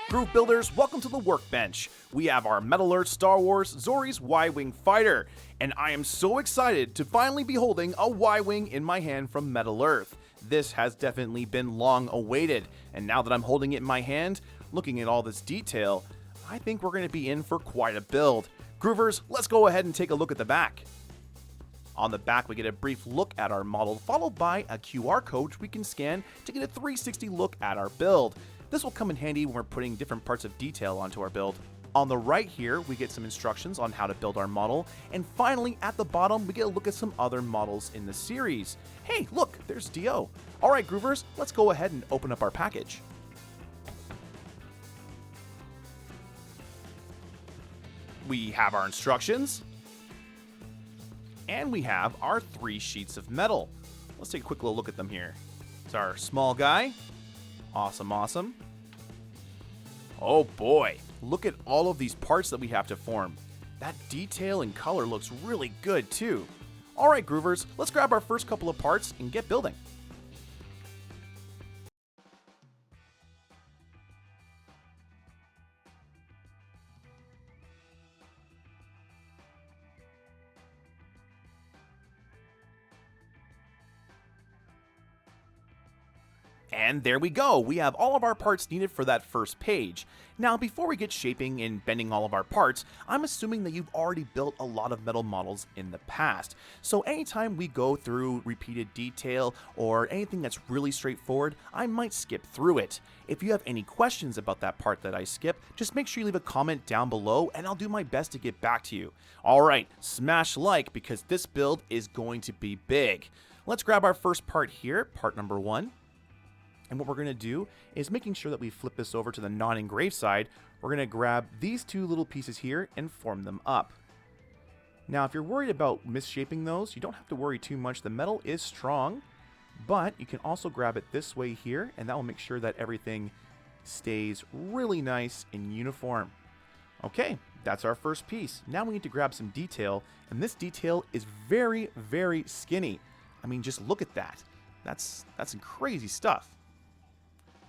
Groove Builders, welcome to the workbench. We have our Metal Earth Star Wars ZORII'S Y-Wing fighter, and I am so excited to finally be holding a Y-Wing in my hand from Metal Earth. This has definitely been long awaited, and now that I'm holding it in my hand, looking at all this detail, I think we're going to be in for quite a build. Groovers, let's go ahead and take a look at the back. On the back, we get a brief look at our model, followed by a QR code we can scan to get a 360 look at our build. This will come in handy when we're putting different parts of detail onto our build. On the right here, we get some instructions on how to build our model, and finally at the bottom, we get a look at some other models in the series. Hey, look, there's Dio. Alright Groovers, let's go ahead and open up our package. We have our instructions, and we have our 3 sheets of metal. Let's take a quick little look at them here. It's our small guy. Awesome, awesome. Oh boy, look at all of these parts that we have to form. That detail and color looks really good too. Alright Groovers, let's grab our first couple of parts and get building. And there we go, we have all of our parts needed for that first page. Now before we get shaping and bending all of our parts, I'm assuming that you've already built a lot of metal models in the past. So anytime we go through repeated detail or anything that's really straightforward, I might skip through it. If you have any questions about that part that I skip, just make sure you leave a comment down below and I'll do my best to get back to you. Alright, smash like because this build is going to be big. Let's grab our first part here, part number 1. And what we're going to do is making sure that we flip this over to the non-engraved side, we're going to grab these 2 little pieces here and form them up. Now, if you're worried about misshaping those, you don't have to worry too much. The metal is strong, but you can also grab it this way here, and that will make sure that everything stays really nice and uniform. Okay, that's our first piece. Now we need to grab some detail, and this detail is very, very skinny. I mean, just look at that. That's some crazy stuff.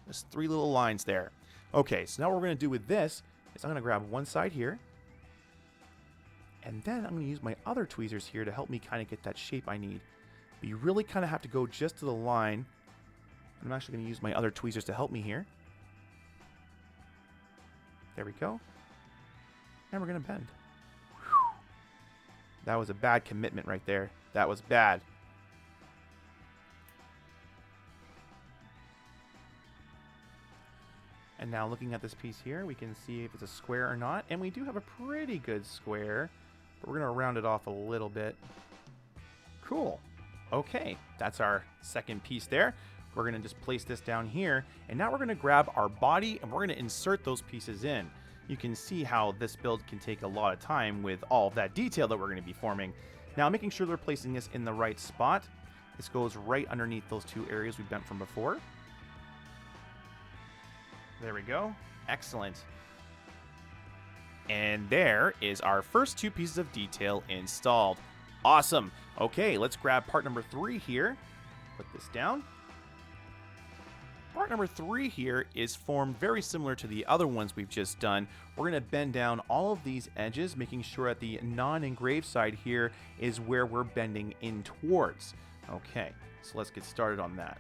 There's 3 little lines there. Okay, so now what we're going to do with this is I'm going to grab one side here. And then I'm going to use my other tweezers here to help me kind of get that shape I need. But you really kind of have to go just to the line. I'm actually going to use my other tweezers to help me here. There we go. And we're going to bend. Whew. That was a bad commitment right there. That was bad. And now looking at this piece here, we can see if it's a square or not. And we do have a pretty good square, but we're going to round it off a little bit. Cool. Okay, that's our second piece there. We're going to just place this down here. And now we're going to grab our body and we're going to insert those pieces in. You can see how this build can take a lot of time with all of that detail that we're going to be forming. Now making sure they're placing this in the right spot. This goes right underneath those 2 areas we bent from before. There we go. Excellent. And there is our first 2 pieces of detail installed. Awesome. Okay, let's grab part number 3 here. Put this down. Part number 3 here is formed very similar to the other ones we've just done. We're going to bend down all of these edges, making sure that the non-engraved side here is where we're bending in towards. Okay, so let's get started on that.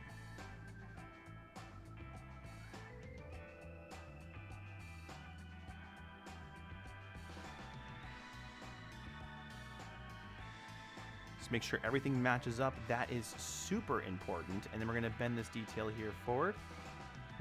Make sure everything matches up. That is super important. And then we're going to bend this detail here forward.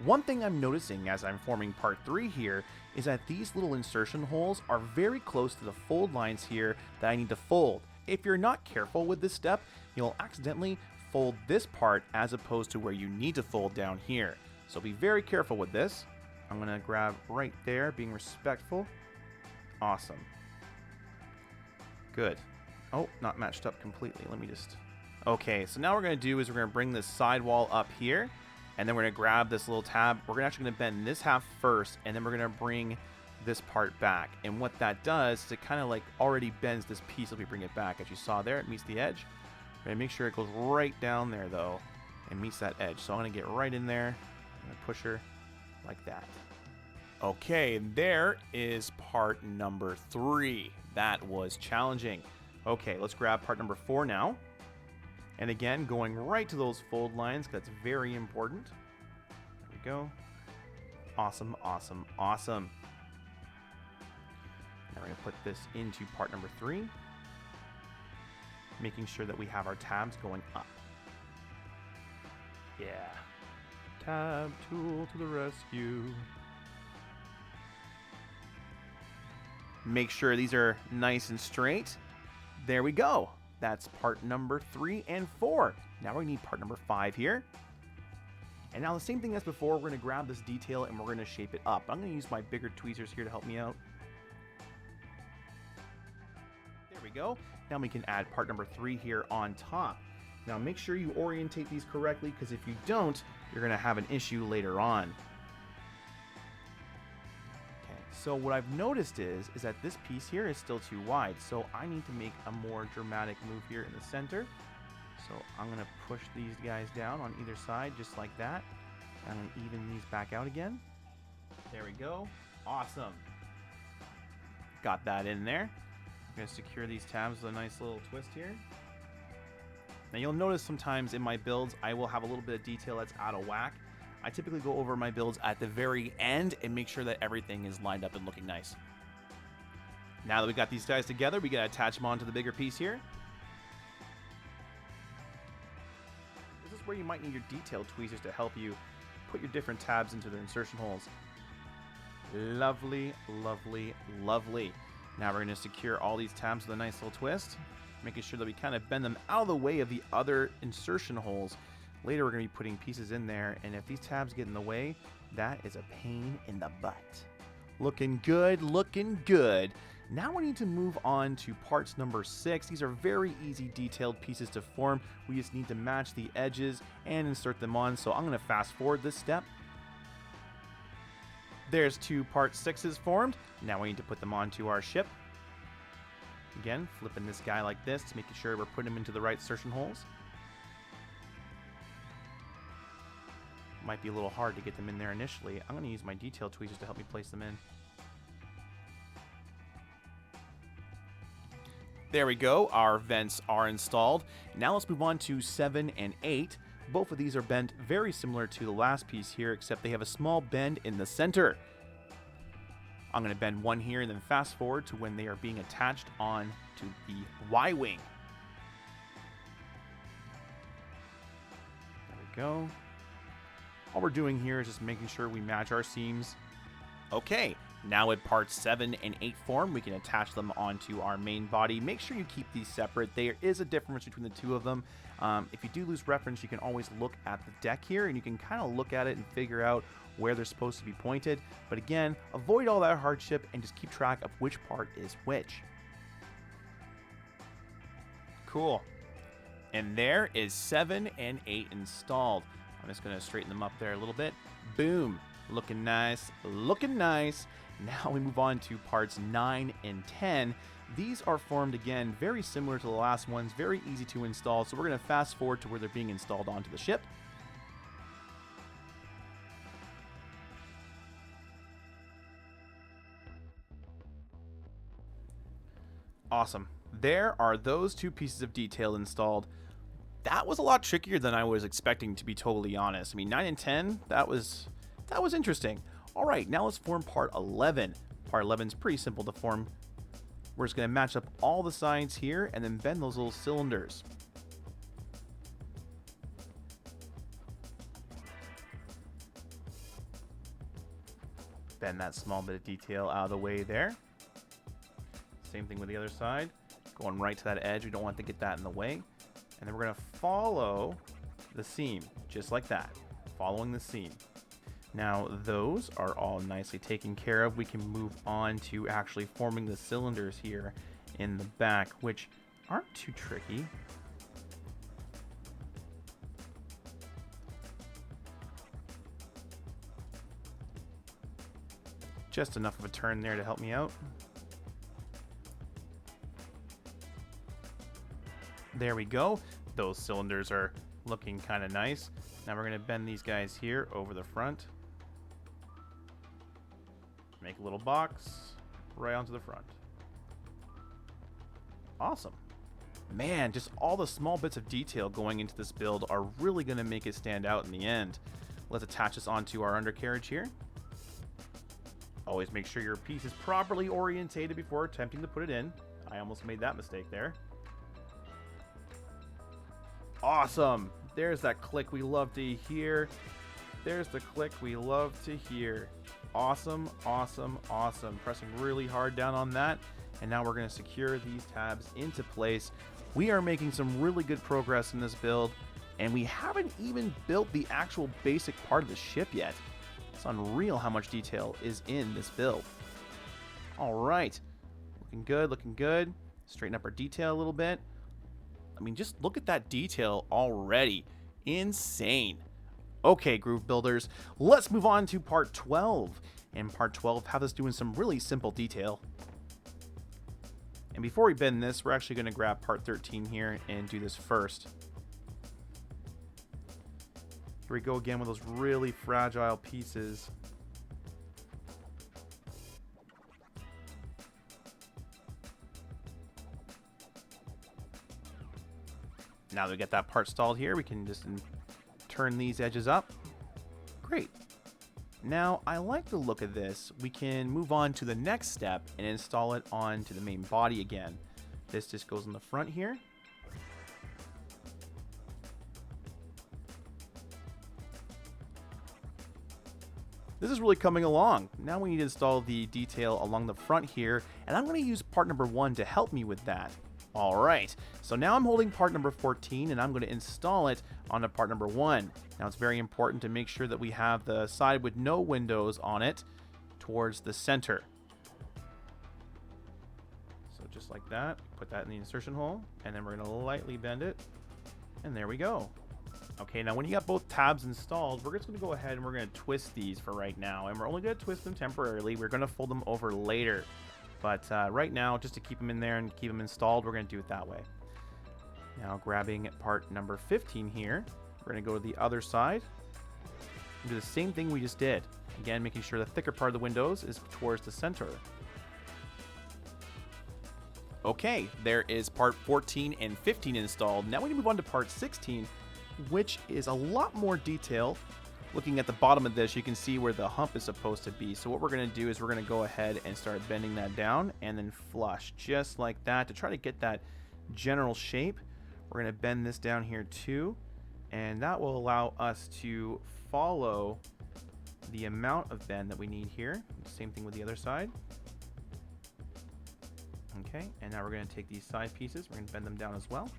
One thing I'm noticing as I'm forming part 3 here is that these little insertion holes are very close to the fold lines here that I need to fold. If you're not careful with this step, you'll accidentally fold this part as opposed to where you need to fold down here. So be very careful with this. I'm going to grab right there, being respectful. Awesome. Good. Oh, not matched up completely. Let me just... Okay, so now what we're going to do is we're going to bring this sidewall up here, and then we're going to grab this little tab. We're actually going to bend this half first, and then we're going to bring this part back. And what that does is it kind of like already bends this piece as we bring it back. As you saw there, it meets the edge. We're going to make sure it goes right down there, though, and meets that edge. So I'm going to get right in there. I'm going to push her like that. Okay, there is part number 3. That was challenging. Okay, let's grab part number 4 now. And again, going right to those fold lines, 'cause that's very important. There we go. Awesome, awesome, awesome. Now we're going to put this into part number 3. Making sure that we have our tabs going up. Yeah. Tab tool to the rescue. Make sure these are nice and straight. There we go. That's part number 3 and 4. Now we need part number 5 here. And now the same thing as before, we're going to grab this detail and we're going to shape it up. I'm going to use my bigger tweezers here to help me out. There we go. Now we can add part number 3 here on top. Now make sure you orientate these correctly, because if you don't, you're going to have an issue later on. Okay, so what I've noticed is that this piece here is still too wide, so I need to make a more dramatic move here in the center. So I'm going to push these guys down on either side just like that. I'm going to even these back out again. There we go. Awesome. Got that in there. I'm going to secure these tabs with a nice little twist here. Now you'll notice sometimes in my builds I will have a little bit of detail that's out of whack. I typically go over my builds at the very end and make sure that everything is lined up and looking nice. Now that we got these guys together, we got to attach them onto the bigger piece here. This is where you might need your detail tweezers to help you put your different tabs into their insertion holes. Lovely, lovely, lovely. Now we're going to secure all these tabs with a nice little twist, making sure that we kind of bend them out of the way of the other insertion holes. Later we're going to be putting pieces in there, and if these tabs get in the way, that is a pain in the butt. Looking good, looking good. Now we need to move on to parts number 6. These are very easy detailed pieces to form. We just need to match the edges and insert them on, so I'm going to fast forward this step. There's 2 part 6s formed. Now we need to put them onto our ship. Again, flipping this guy like this, making sure we're putting him into the right insertion holes. Might be a little hard to get them in there initially. I'm going to use my detail tweezers to help me place them in. There we go. Our vents are installed. Now let's move on to 7 and 8. Both of these are bent very similar to the last piece here, except they have a small bend in the center. I'm going to bend one here and then fast forward to when they are being attached on to the Y-wing. There we go. All we're doing here is just making sure we match our seams. Okay, now with parts 7 and 8 form, we can attach them onto our main body. Make sure you keep these separate. There is a difference between the two of them. If you do lose reference, you can always look at the deck here and you can kind of look at it and figure out where they're supposed to be pointed. But again, avoid all that hardship and just keep track of which part is which. Cool. And there is 7 and 8 installed. I'm just going to straighten them up there a little bit. Boom. Looking nice. Looking nice. Now we move on to parts 9 and 10. These are formed again very similar to the last ones. Very easy to install. So we're going to fast forward to where they're being installed onto the ship. Awesome. There are those 2 pieces of detail installed. That was a lot trickier than I was expecting, to be totally honest. I mean, 9 and 10, that was interesting. All right, now let's form part 11. Part 11 is pretty simple to form. We're just going to match up all the sides here and then bend those little cylinders. Bend that small bit of detail out of the way there. Same thing with the other side. Going right to that edge. We don't want to get that in the way. And then we're going to follow the seam, just like that. Following the seam. Now, those are all nicely taken care of. We can move on to actually forming the cylinders here in the back, which aren't too tricky. Just enough of a turn there to help me out. There we go. Those cylinders are looking kind of nice. Now we're going to bend these guys here over the front. Make a little box right onto the front. Awesome. Man, just all the small bits of detail going into this build are really going to make it stand out in the end. Let's attach this onto our undercarriage here. Always make sure your piece is properly orientated before attempting to put it in. I almost made that mistake there. Awesome. There's that click we love to hear. There's the click we love to hear. Awesome, awesome, awesome. Pressing really hard down on that. And now we're going to secure these tabs into place. We are making some really good progress in this build, and we haven't even built the actual basic part of the ship yet. It's unreal how much detail is in this build. All right. Looking good, looking good. Straighten up our detail a little bit. I mean, just look at that detail already. Insane. Okay, Groove Builders, let's move on to part 12. And part 12 have us doing some really simple detail. And before we bend this, we're actually going to grab part 13 here and do this first. Here we go again with those really fragile pieces. Now that we get that part stalled here, we can just turn these edges up. Great. Now, I like the look of this. We can move on to the next step and install it onto the main body again. This just goes in the front here. This is really coming along. Now we need to install the detail along the front here, and I'm going to use part number 1 to help me with that. Alright, so now I'm holding part number 14 and I'm going to install it onto part number 1. Now it's very important to make sure that we have the side with no windows on it towards the center. So just like that, put that in the insertion hole, and then we're going to lightly bend it, and there we go. Okay, now when you got both tabs installed, we're just going to go ahead and we're going to twist these for right now, and we're only going to twist them temporarily. We're going to fold them over later. But right now, just to keep them in there and keep them installed, we're going to do it that way. Now, grabbing part number 15 here, we're going to go to the other side and do the same thing we just did. Again, making sure the thicker part of the windows is towards the center. Okay, there is part 14 and 15 installed. Now we need to move on to part 16, which is a lot more detail. Looking at the bottom of this, you can see where the hump is supposed to be. So what we're going to do is we're going to go ahead and start bending that down and then flush just like that to try to get that general shape. We're going to bend this down here too, and that will allow us to follow the amount of bend that we need here. Same thing with the other side. Okay, and now we're going to take these side pieces, we're going to bend them down as well,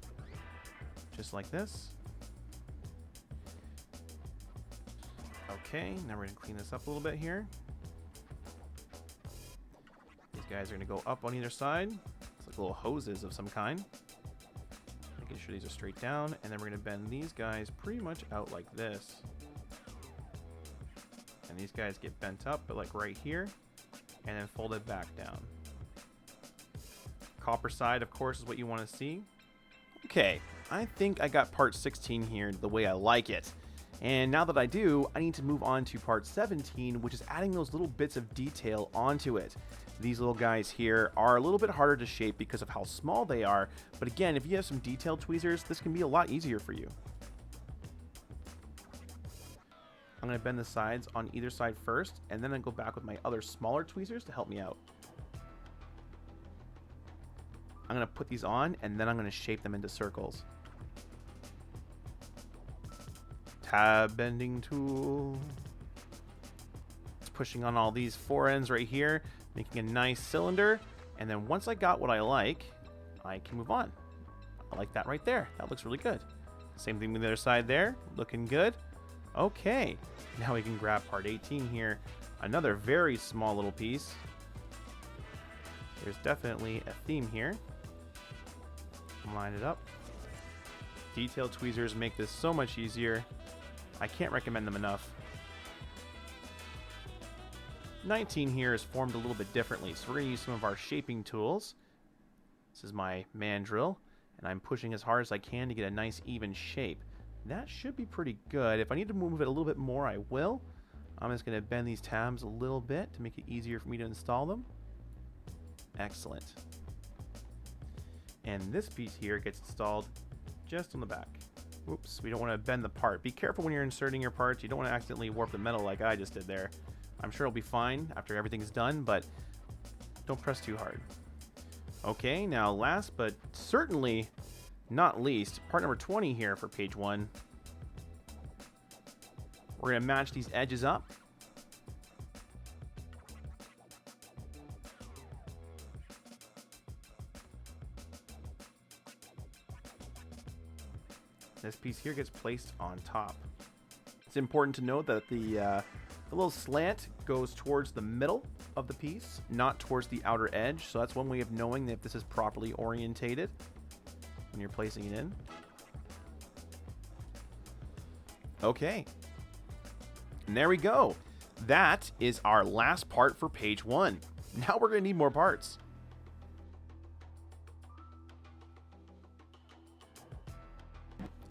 just like this. Okay, now we're going to clean this up a little bit here. These guys are going to go up on either side. It's like little hoses of some kind. Making sure these are straight down, and then we're going to bend these guys pretty much out like this. And these guys get bent up, but like right here, and then folded back down. Copper side, of course, is what you want to see. Okay, I think I got part 16 here the way I like it. And now that I do, I need to move on to part 17, which is adding those little bits of detail onto it. These little guys here are a little bit harder to shape because of how small they are, but again, if you have some detail tweezers, this can be a lot easier for you. I'm going to bend the sides on either side first, and then I go back with my other smaller tweezers to help me out. I'm going to put these on, and then I'm going to shape them into circles. Tab bending tool. It's pushing on all these four ends right here, making a nice cylinder. And then once I got what I like, I can move on. I like that right there. That looks really good. Same thing with the other side there. Looking good. Okay. Now we can grab part 18 here. Another very small little piece. There's definitely a theme here. Line it up. Detail tweezers make this so much easier. I can't recommend them enough. 19 here is formed a little bit differently, so we're going to use some of our shaping tools. This is my mandrel, and I'm pushing as hard as I can to get a nice even shape. That should be pretty good. If I need to move it a little bit more, I will. I'm just going to bend these tabs a little bit to make it easier for me to install them. Excellent. And this piece here gets installed just on the back. Oops, we don't want to bend the part. Be careful when you're inserting your parts. You don't want to accidentally warp the metal like I just did there. I'm sure it'll be fine after everything's done, but don't press too hard. Okay, now last but certainly not least, part number 20 here for page 1. We're going to match these edges up. This piece here gets placed on top. It's important to note that the little slant goes towards the middle of the piece, not towards the outer edge. So that's one way of knowing if this is properly orientated when you're placing it in. Okay. And there we go. That is our last part for page 1. Now we're going to need more parts.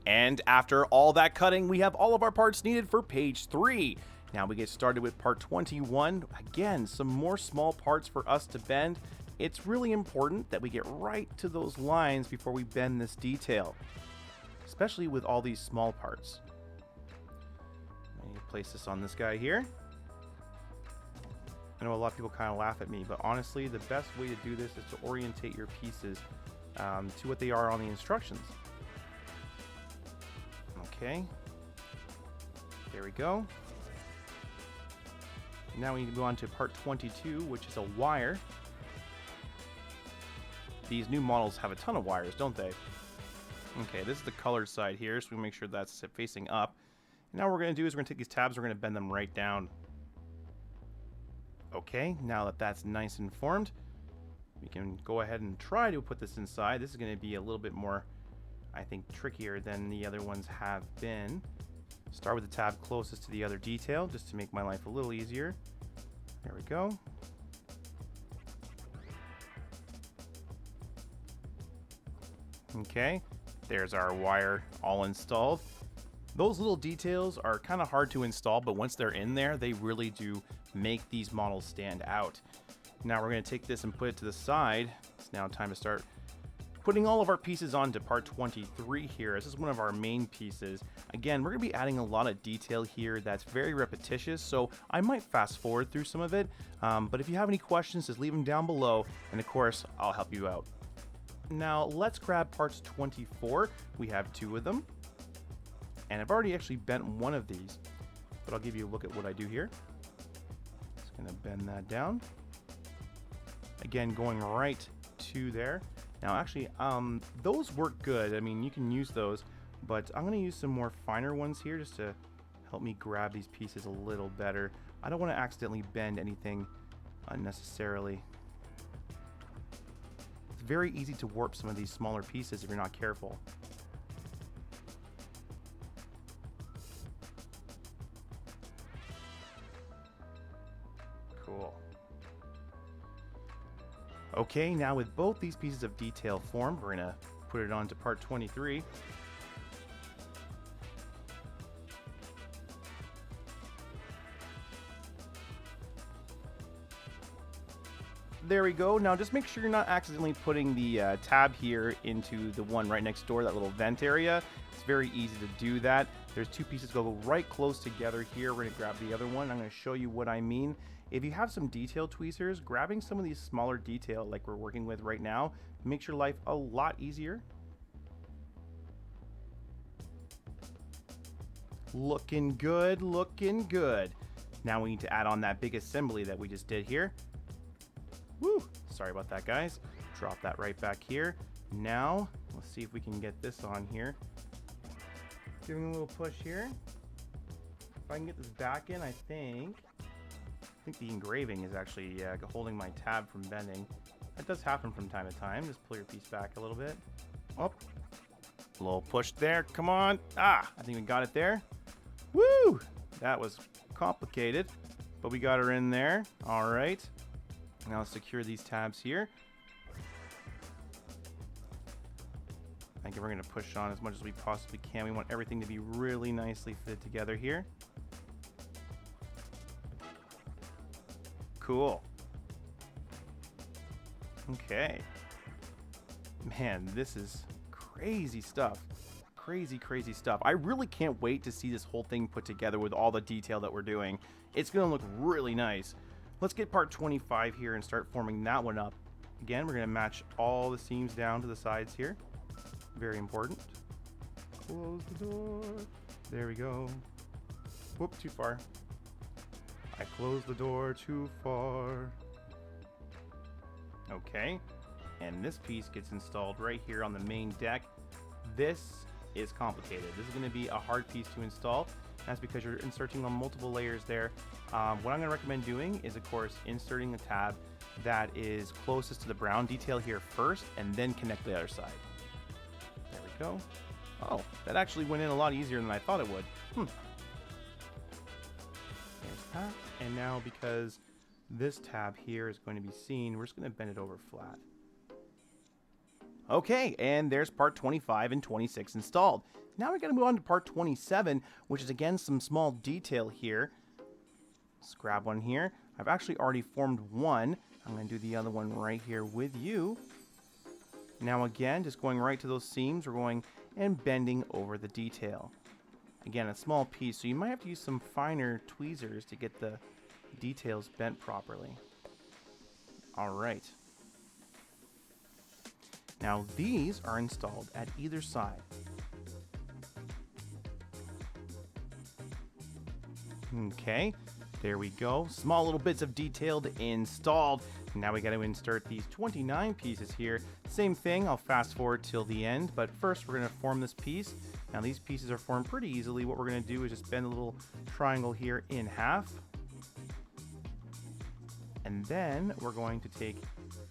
And after all that cutting, we have all of our parts needed for page 3. Now we get started with part 21. Again, some more small parts for us to bend. It's really important that we get right to those lines before we bend this detail, especially with all these small parts. I'm going to place this on this guy here. I know a lot of people kind of laugh at me, but honestly, the best way to do this is to orientate your pieces to what they are on the instructions. Okay, there we go. Now we need to go on to part 22, which is a wire. These new models have a ton of wires, don't they? Okay, this is the colored side here, so we make sure that's facing up. And now what we're going to do is we're going to take these tabs, we're going to bend them right down. Okay, now that that's nice and formed, we can go ahead and try to put this inside. This is going to be a little bit more, I think, trickier than the other ones have been. Start with the tab closest to the other detail, just to make my life a little easier. There we go. Okay, there's our wire all installed. Those little details are kind of hard to install, but once they're in there, they really do make these models stand out. Now we're going to take this and put it to the side. It's now time to start putting all of our pieces onto part 23 here. This is one of our main pieces. Again, we're going to be adding a lot of detail here that's very repetitious, so I might fast forward through some of it. But if you have any questions, just leave them down below, and of course, I'll help you out. Now, let's grab parts 24. We have 2 of them. And I've already actually bent one of these, but I'll give you a look at what I do here. Just going to bend that down. Again, going right to there. Now, actually, those work good. I mean, you can use those, but I'm going to use some more finer ones here just to help me grab these pieces a little better. I don't want to accidentally bend anything unnecessarily. It's very easy to warp some of these smaller pieces if you're not careful. Cool. Okay, now with both these pieces of detail formed, we're going to put it onto part 23. There we go. Now just make sure you're not accidentally putting the tab here into the one right next door, that little vent area. It's very easy to do that. There's 2 pieces go right close together here. We're going to grab the other one. I'm going to show you what I mean. If you have some detail tweezers, grabbing some of these smaller detail like we're working with right now makes your life a lot easier. Looking good, looking good. Now we need to add on that big assembly that we just did here. Woo! Sorry about that, guys. Drop that right back here. Now, let's see if we can get this on here. Giving a little push here. If I can get this back in, I think the engraving is actually holding my tab from bending. That does happen from time to time. Just pull your piece back a little bit. Up. A little push there. Come on. Ah, I think we got it there. Woo! That was complicated, but we got her in there. All right. Now let's secure these tabs here. I think we're going to push on as much as we possibly can. We want everything to be really nicely fitted together here. cool. Okay. Man, this is crazy stuff. Crazy, crazy stuff. I really can't wait to see this whole thing put together with all the detail that we're doing. It's going to look really nice. Let's get part 25 here and start forming that one up. Again, we're going to match all the seams down to the sides here. Very important. Close the door. There we go. Whoop, too far. I closed the door too far. Okay. And this piece gets installed right here on the main deck. This is complicated. This is going to be a hard piece to install. That's because you're inserting on multiple layers there. What I'm going to recommend doing is, of course, inserting a tab that is closest to the brown detail here first, and then connect the other side. There we go. Oh, that actually went in a lot easier than I thought it would. There's that. And now, because this tab here is going to be seen, we're just going to bend it over flat. Okay, and there's part 25 and 26 installed. Now we're going to move on to part 27, which is again some small detail here. Let's grab one here. I've actually already formed one. I'm going to do the other one right here with you. Now again, just going right to those seams, we're going and bending over the detail. Again, a small piece, so you might have to use some finer tweezers to get the details bent properly. All right. Now these are installed at either side. Okay, there we go. Small little bits of detail installed. Now we got to insert these 29 pieces here. Same thing, I'll fast forward till the end, but first we're going to form this piece. Now these pieces are formed pretty easily. What we're going to do is just bend a little triangle here in half. And then we're going to take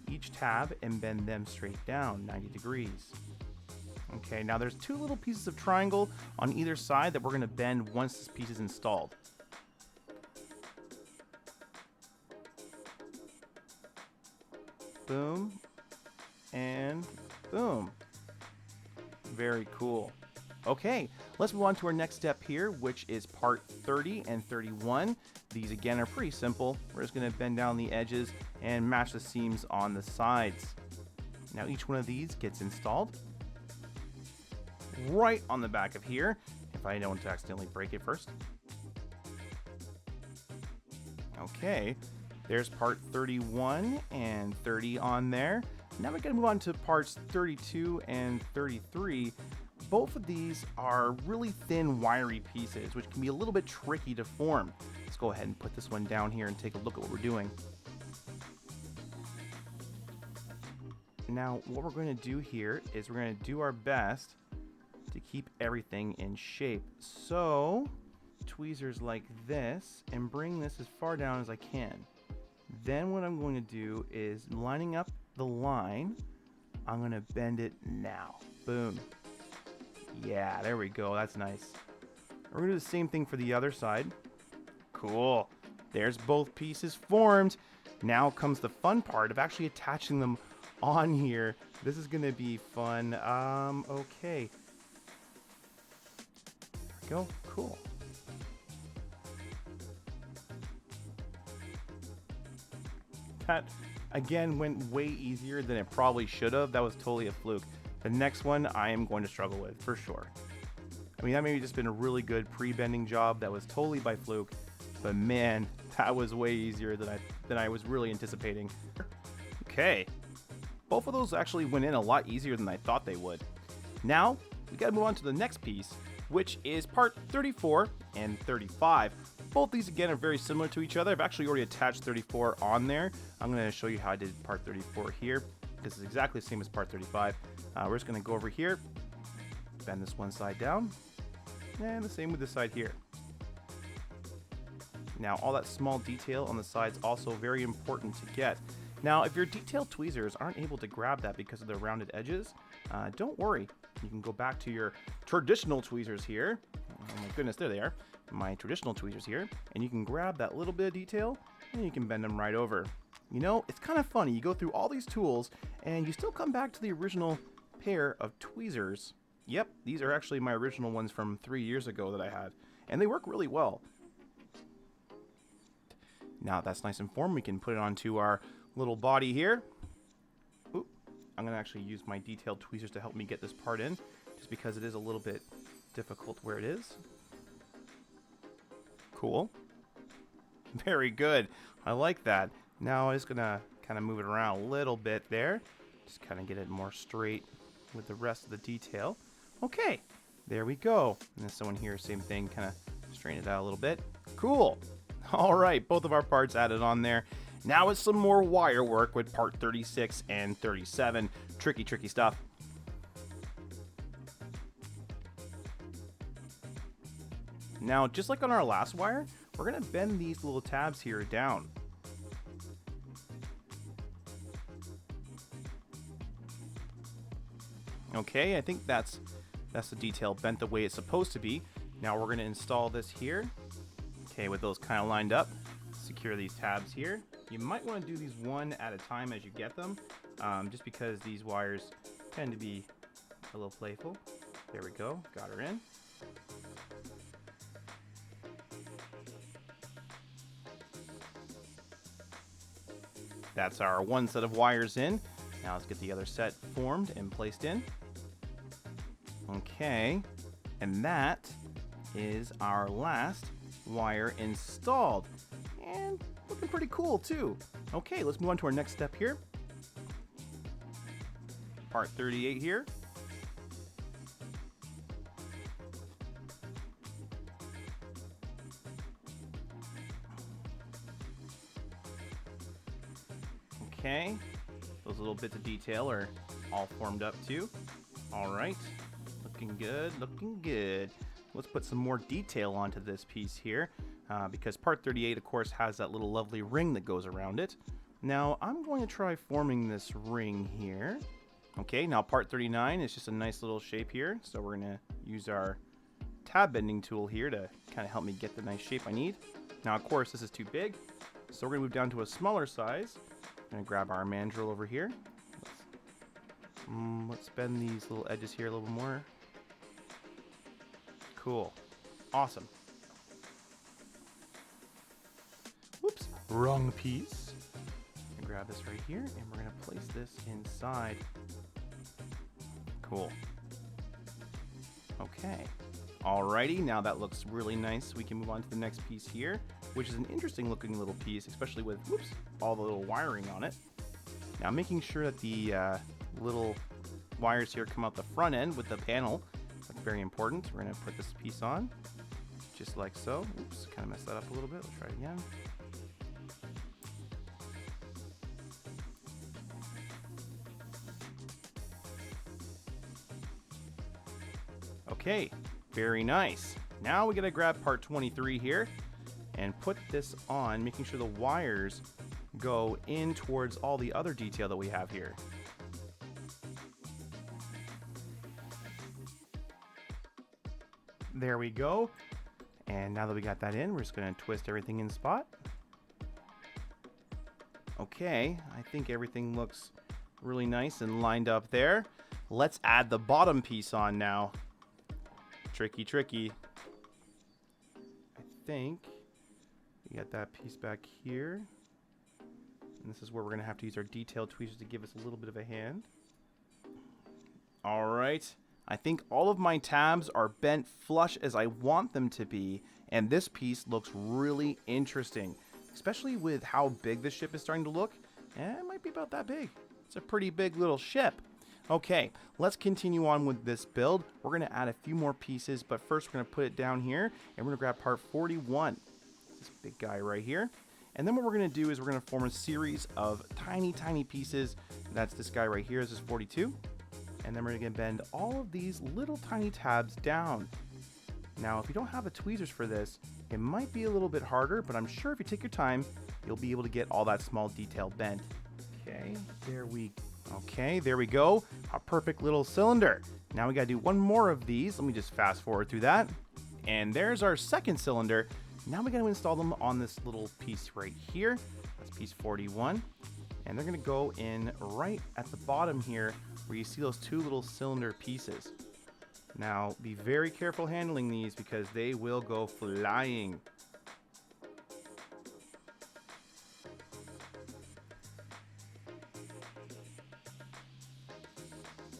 each tab and bend them straight down 90 degrees. Okay, now there's two little pieces of triangle on either side that we're going to bend once this piece is installed. Boom, and boom. Very cool. Okay, let's move on to our next step here, which is part 30 and 31. These again are pretty simple. We're just going to bend down the edges and match the seams on the sides. Now each one of these gets installed right on the back of here, if I don't accidentally break it first. Okay, there's part 31 and 30 on there. Now we're going to move on to parts 32 and 33. Both of these are really thin, wiry pieces, which can be a little bit tricky to form. Let's go ahead and put this one down here and take a look at what we're doing. Now, what we're going to do here is we're going to do our best to keep everything in shape. So, tweezers like this, and bring this as far down as I can. Then what I'm going to do is, lining up the line, I'm going to bend it now. Boom. Yeah, there we go. That's nice. We're going to do the same thing for the other side. Cool. There's both pieces formed. Now comes the fun part of actually attaching them on here. This is going to be fun. Okay. There we go. Cool. That, again, went way easier than it probably should have. That was totally a fluke. The next one I am going to struggle with, for sure. I mean, that may have just been a really good pre-bending job that was totally by fluke. But man, that was way easier than I was really anticipating. Okay. Both of those actually went in a lot easier than I thought they would. Now, we gotta move on to the next piece, which is part 34 and 35. Both these, again, are very similar to each other. I've actually already attached 34 on there. I'm going to show you how I did part 34 here. This is exactly the same as part 35. We're just going to go over here, bend this one side down, and the same with this side here. Now, all that small detail on the sides also very important to get. Now, if your detailed tweezers aren't able to grab that because of the rounded edges, don't worry. You can go back to your traditional tweezers here. Oh my goodness, there they are. My traditional tweezers here, and you can grab that little bit of detail and you can bend them right over. You know, it's kind of funny. You go through all these tools and you still come back to the original pair of tweezers. Yep, these are actually my original ones from 3 years ago that I had, and they work really well. Now that's nice and formed, we can put it onto our little body here. Oop. I'm going to actually use my detailed tweezers to help me get this part in, just because it is a little bit difficult where it is. Cool. Very good. I like that. Now I'm just going to kind of move it around a little bit there. Just kind of get it more straight with the rest of the detail. Okay, there we go. And this one here, same thing, kind of straighten it out a little bit. Cool. All right, both of our parts added on there. Now it's some more wire work with part 36 and 37. Tricky stuff. Now, just like on our last wire, we're going to bend these little tabs here down. Okay, I think that's the detail bent the way it's supposed to be. Now we're going to install this here. Okay, with those kind of lined up, secure these tabs here. You might want to do these one at a time as you get them, just because these wires tend to be a little playful. There we go, got her in. That's our one set of wires in. Now let's get the other set formed and placed in. Okay, and that is our last wire installed. And looking pretty cool too. Okay, let's move on to our next step here. Part 38 here. Okay, those little bits of detail are all formed up too. All right, looking good, looking good. Let's put some more detail onto this piece here, because part 38, of course, has that little lovely ring that goes around it. Now, I'm going to try forming this ring here. Okay, now part 39 is just a nice little shape here, so we're going to use our tab bending tool here to kind of help me get the nice shape I need. Now, of course, this is too big, so we're going to move down to a smaller size. I'm going to grab our mandrel over here. Let's bend these little edges here a little more. Cool. Awesome. Whoops. Wrong piece. Grab this right here, and we're going to place this inside. Cool. Okay. Alrighty, now that looks really nice. We can move on to the next piece here, which is an interesting looking little piece, especially with, whoops, all the little wiring on it. Now making sure that the little wires here come out the front end with the panel. That's very important. We're going to put this piece on, just like so. Oops, kind of messed that up a little bit. Let's try it again. Okay, very nice. Now we got to grab part 23 here and put this on, making sure the wires go in towards all the other detail that we have here. There we go. And now that we got that in, we're just going to twist everything in spot. Okay, I think everything looks really nice and lined up there. Let's add the bottom piece on now. Tricky. I think we got that piece back here. And this is where we're going to have to use our detail tweezers to give us a little bit of a hand. All right. I think all of my tabs are bent flush as I want them to be, and this piece looks really interesting, especially with how big the ship is starting to look. It might be about that big. It's a pretty big little ship. Okay, let's continue on with this build. We're going to add a few more pieces, but first we're going to put it down here, and we're going to grab part 41, this big guy right here. And then what we're going to do is we're going to form a series of tiny pieces. That's this guy right here. This is 42. And then we're going to bend all of these little tiny tabs down. Now, if you don't have the tweezers for this, it might be a little bit harder, but I'm sure if you take your time, you'll be able to get all that small detail bent. Okay, there we go. A perfect little cylinder. Now we got to do one more of these. Let me just fast forward through that. And there's our second cylinder. Now we got to install them on this little piece right here. That's piece 41. And they're going to go in right at the bottom here where you see those two little cylinder pieces. Now, be very careful handling these because they will go flying.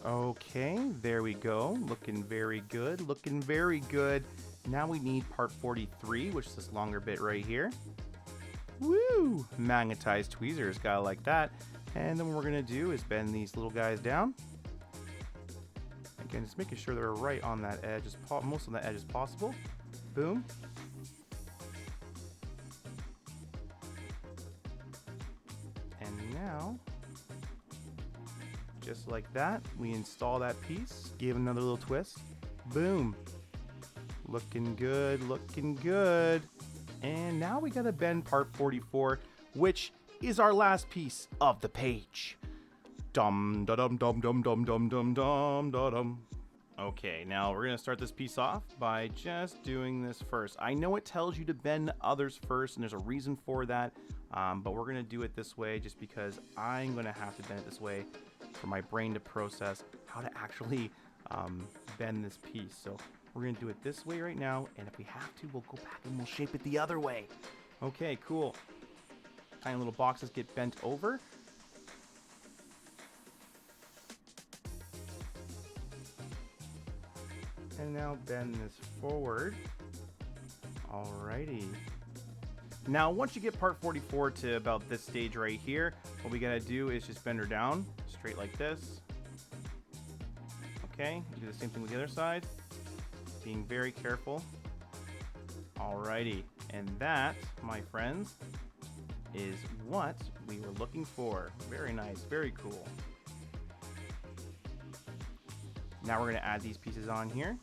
Okay, there we go. Looking very good. Looking very good. Now we need part 43, which is this longer bit right here. Woo! Magnetized tweezers, gotta like that. And then what we're gonna do is bend these little guys down. Again, just making sure they're right on that edge, most on the edge as possible. Boom. And now, just like that, we install that piece, give another little twist. Boom. Looking good, looking good. And now we gotta bend part 44, which is our last piece of the page. Dum da dum dum dum dum dum dum dum da dum. Okay, now we're gonna start this piece off by just doing this first. I know it tells you to bend others first, and there's a reason for that, but we're gonna do it this way just because I'm gonna have to bend it this way for my brain to process how to actually bend this piece. So we're gonna do it this way right now, and if we have to, we'll go back and we'll shape it the other way. Okay, cool. Tiny little boxes get bent over. And now bend this forward. Alrighty. Now, once you get part 44 to about this stage right here, what we gotta do is just bend her down, straight like this. Okay, do the same thing with the other side. Being very careful. Alrighty, and that, my friends, is what we were looking for. Very nice, very cool. Now we're gonna add these pieces on here.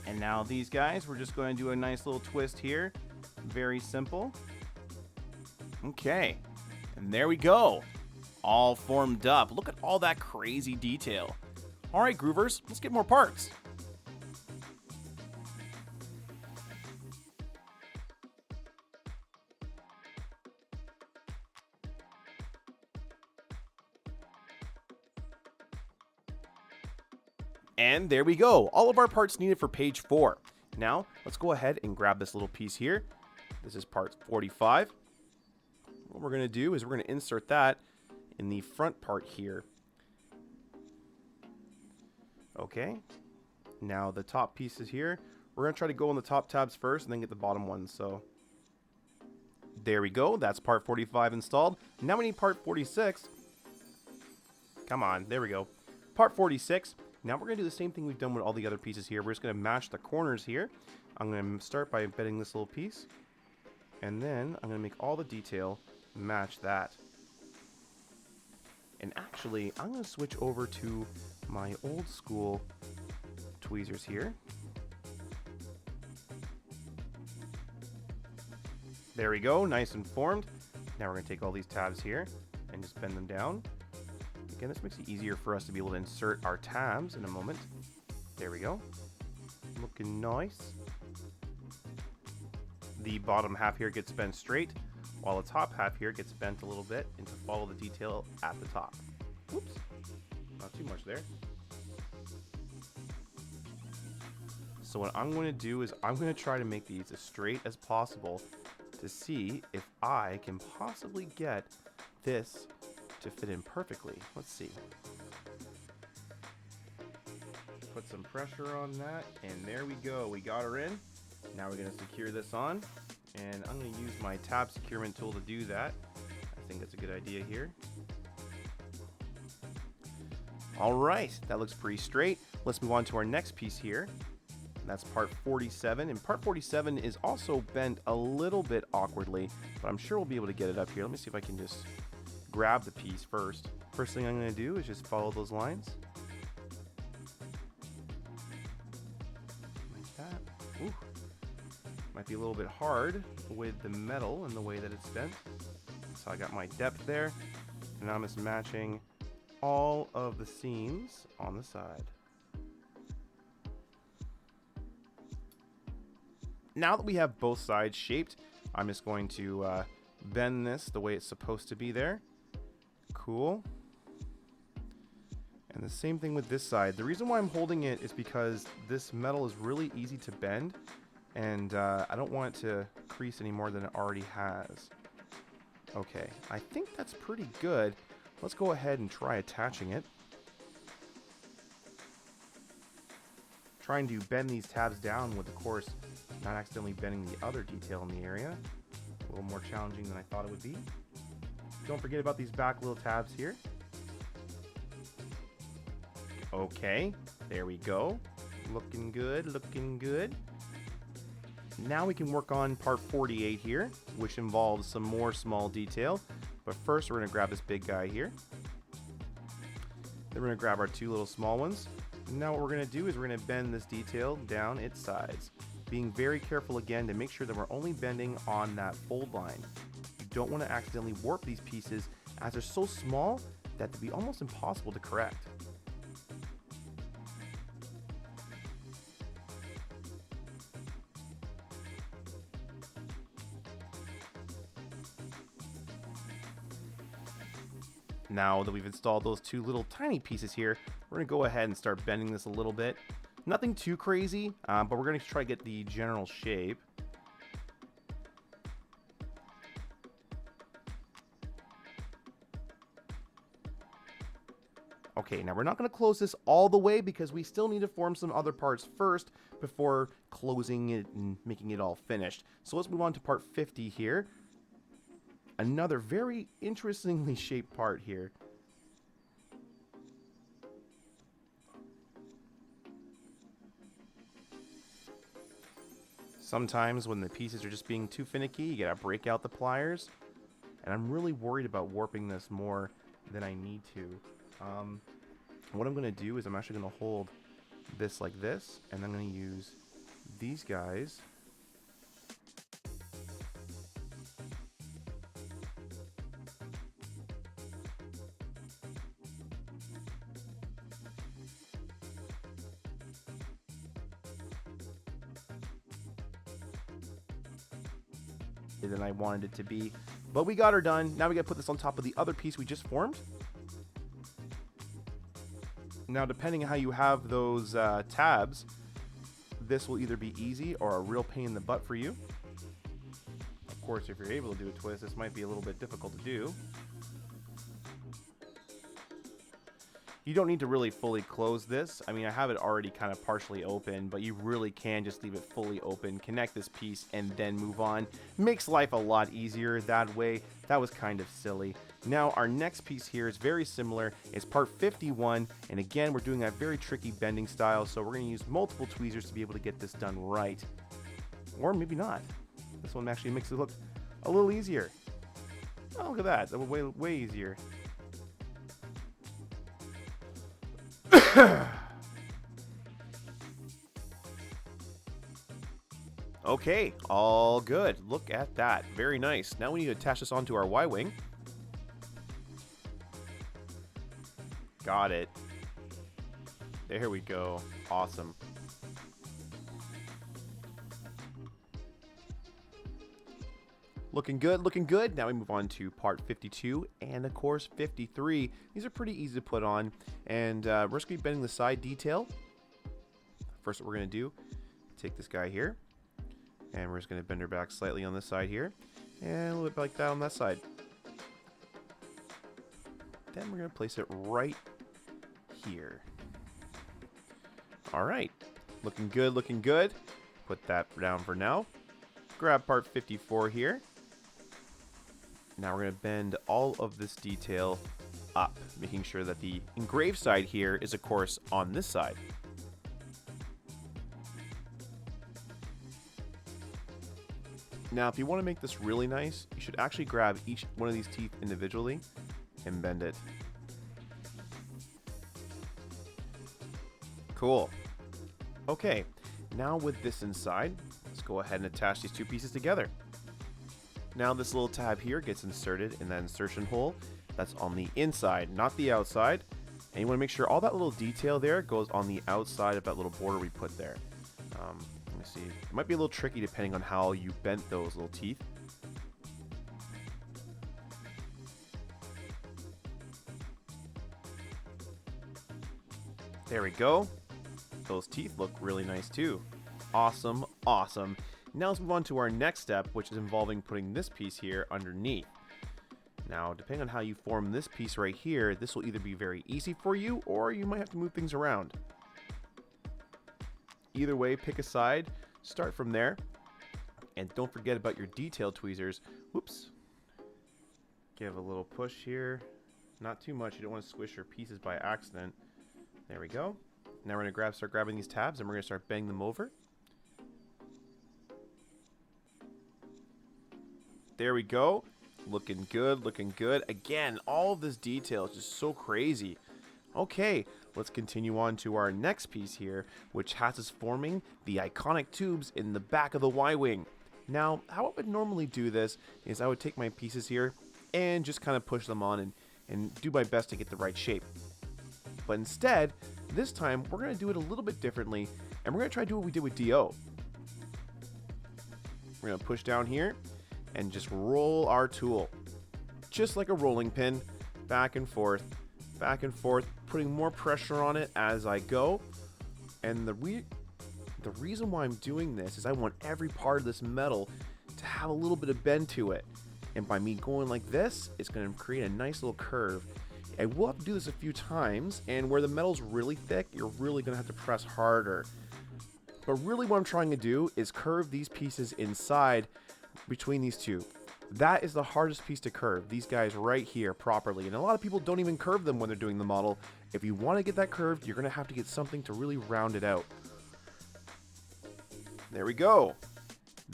And now these guys, we're just going to do a nice little twist here. Very simple. Okay, and there we go. All formed up. Look at all that crazy detail. All right, Groovers, let's get more parts. And there we go, all of our parts needed for page 4. Now, let's go ahead and grab this little piece here. This is part 45. What we're gonna do is we're gonna insert that in the front part here. Okay, now the top pieces here, we're gonna try to go on the top tabs first and then get the bottom ones, so. There we go, that's part 45 installed. Now we need part 46. Come on, there we go. Part 46. Now we're going to do the same thing we've done with all the other pieces here. We're just going to match the corners here. I'm going to start by bending this little piece. And then I'm going to make all the detail match that. And actually, I'm going to switch over to my old school tweezers here. There we go, nice and formed. Now we're going to take all these tabs here and just bend them down. Again, this makes it easier for us to be able to insert our tabs in a moment. There we go. Looking nice. The bottom half here gets bent straight, while the top half here gets bent a little bit and to follow the detail at the top. Whoops, not too much there. So what I'm going to do is I'm going to try to make these as straight as possible to see if I can possibly get this to fit in perfectly. Let's see. Put some pressure on that, and there we go. We got her in. Now we're going to secure this on, and I'm going to use my tab securement tool to do that. I think that's a good idea here. All right, that looks pretty straight. Let's move on to our next piece here. That's part 47, and part 47 is also bent a little bit awkwardly, but I'm sure we'll be able to get it up here. Let me see if I can just grab the piece first. First thing I'm going to do is just follow those lines. Like that. Ooh. Might be a little bit hard with the metal and the way that it's bent. So I got my depth there, and I'm just matching all of the seams on the side. Now that we have both sides shaped, I'm just going to bend this the way it's supposed to be there. Cool. And the same thing with this side. The reason why I'm holding it is because this metal is really easy to bend, and I don't want it to crease any more than it already has. Okay, I think that's pretty good. Let's go ahead and try attaching it. Trying to bend these tabs down with, of course, not accidentally bending the other detail in the area. A little more challenging than I thought it would be. Don't forget about these back little tabs here. Okay, there we go. Looking good, looking good. Now we can work on part 48 here, which involves some more small detail. But first, we're going to grab this big guy here. Then we're going to grab our two little small ones. Now what we're going to do is we're going to bend this detail down its sides, being very careful again to make sure that we're only bending on that fold line. You don't want to accidentally warp these pieces as they're so small that they'd be almost impossible to correct. Now that we've installed those two little tiny pieces here, we're going to go ahead and start bending this a little bit. Nothing too crazy, but we're going to try to get the general shape. Okay, now we're not going to close this all the way because we still need to form some other parts first before closing it and making it all finished. So let's move on to part 50 here. Another very interestingly shaped part here. Sometimes when the pieces are just being too finicky, you gotta break out the pliers. And I'm really worried about warping this more than I need to. What I'm gonna do is I'm actually gonna hold this like this, and I'm gonna use these guys. Than I wanted it to be, but we got her done. Now we gotta put this on top of the other piece we just formed. Now, depending on how you have those tabs, this will either be easy or a real pain in the butt for you. Of course, if you're able to do a twist, this might be a little bit difficult to do. You don't need to really fully close this. I mean, I have it already kind of partially open, but you really can just leave it fully open, connect this piece, and then move on. Makes life a lot easier that way. That was kind of silly. Now, our next piece here is very similar. It's part 51, and again, we're doing a very tricky bending style, so we're going to use multiple tweezers to be able to get this done right. Or maybe not. This one actually makes it look a little easier. Oh, look at that. That was way easier. Okay, all good. Look at that. Very nice. Now we need to attach this onto our Y-wing. Got it. There we go. Awesome. Looking good, looking good. Now we move on to part 52 and, of course, 53. These are pretty easy to put on, and we're just going to be bending the side detail. First, what we're going to do, take this guy here, and we're just going to bend her back slightly on this side here, and a little bit like that on that side. Then we're going to place it right here. All right, looking good, looking good. Put that down for now. Grab part 54 here. Now we're going to bend all of this detail up, making sure that the engraved side here is, of course, on this side. Now, if you want to make this really nice, you should actually grab each one of these teeth individually and bend it. Cool. Okay, now with this inside, let's go ahead and attach these two pieces together. Now this little tab here gets inserted in that insertion hole. That's on the inside, not the outside. And you want to make sure all that little detail there goes on the outside of that little border we put there. Let me see. It might be a little tricky depending on how you bent those little teeth. There we go. Those teeth look really nice too. Awesome, awesome. Now let's move on to our next step, which is involving putting this piece here underneath. Now, depending on how you form this piece right here, this will either be very easy for you, or you might have to move things around. Either way, pick a side, start from there, and don't forget about your detail tweezers. Whoops. Give a little push here. Not too much, you don't want to squish your pieces by accident. There we go. Now we're going to start grabbing these tabs, and we're going to start bending them over. There we go. Looking good, looking good. Again, all of this detail is just so crazy. Okay, let's continue on to our next piece here, which has us forming the iconic tubes in the back of the Y-wing. Now, how I would normally do this is I would take my pieces here and just kind of push them on and do my best to get the right shape. But instead, this time, we're going to do it a little bit differently, and we're going to try to do what we did with DO. We're going to push down here and just roll our tool, just like a rolling pin, back and forth, putting more pressure on it as I go. And the reason why I'm doing this is I want every part of this metal to have a little bit of bend to it. And by me going like this, it's going to create a nice little curve. I will have to do this a few times, and where the metal's really thick, you're really going to have to press harder. But really what I'm trying to do is curve these pieces inside between these two. That is the hardest piece to curve, these guys right here properly. And a lot of people don't even curve them when they're doing the model. If you want to get that curved, you're going to have to get something to really round it out. There we go.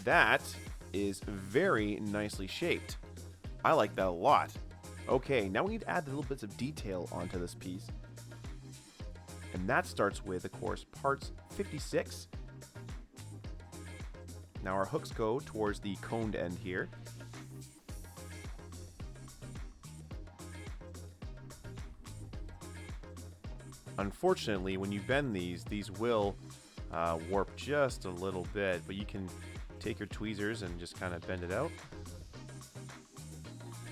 That is very nicely shaped. I like that a lot. Okay, now we need to add the little bits of detail onto this piece. And that starts with, of course, parts 56. Now our hooks go towards the coned end here. Unfortunately, when you bend these will warp just a little bit, but you can take your tweezers and just kind of bend it out.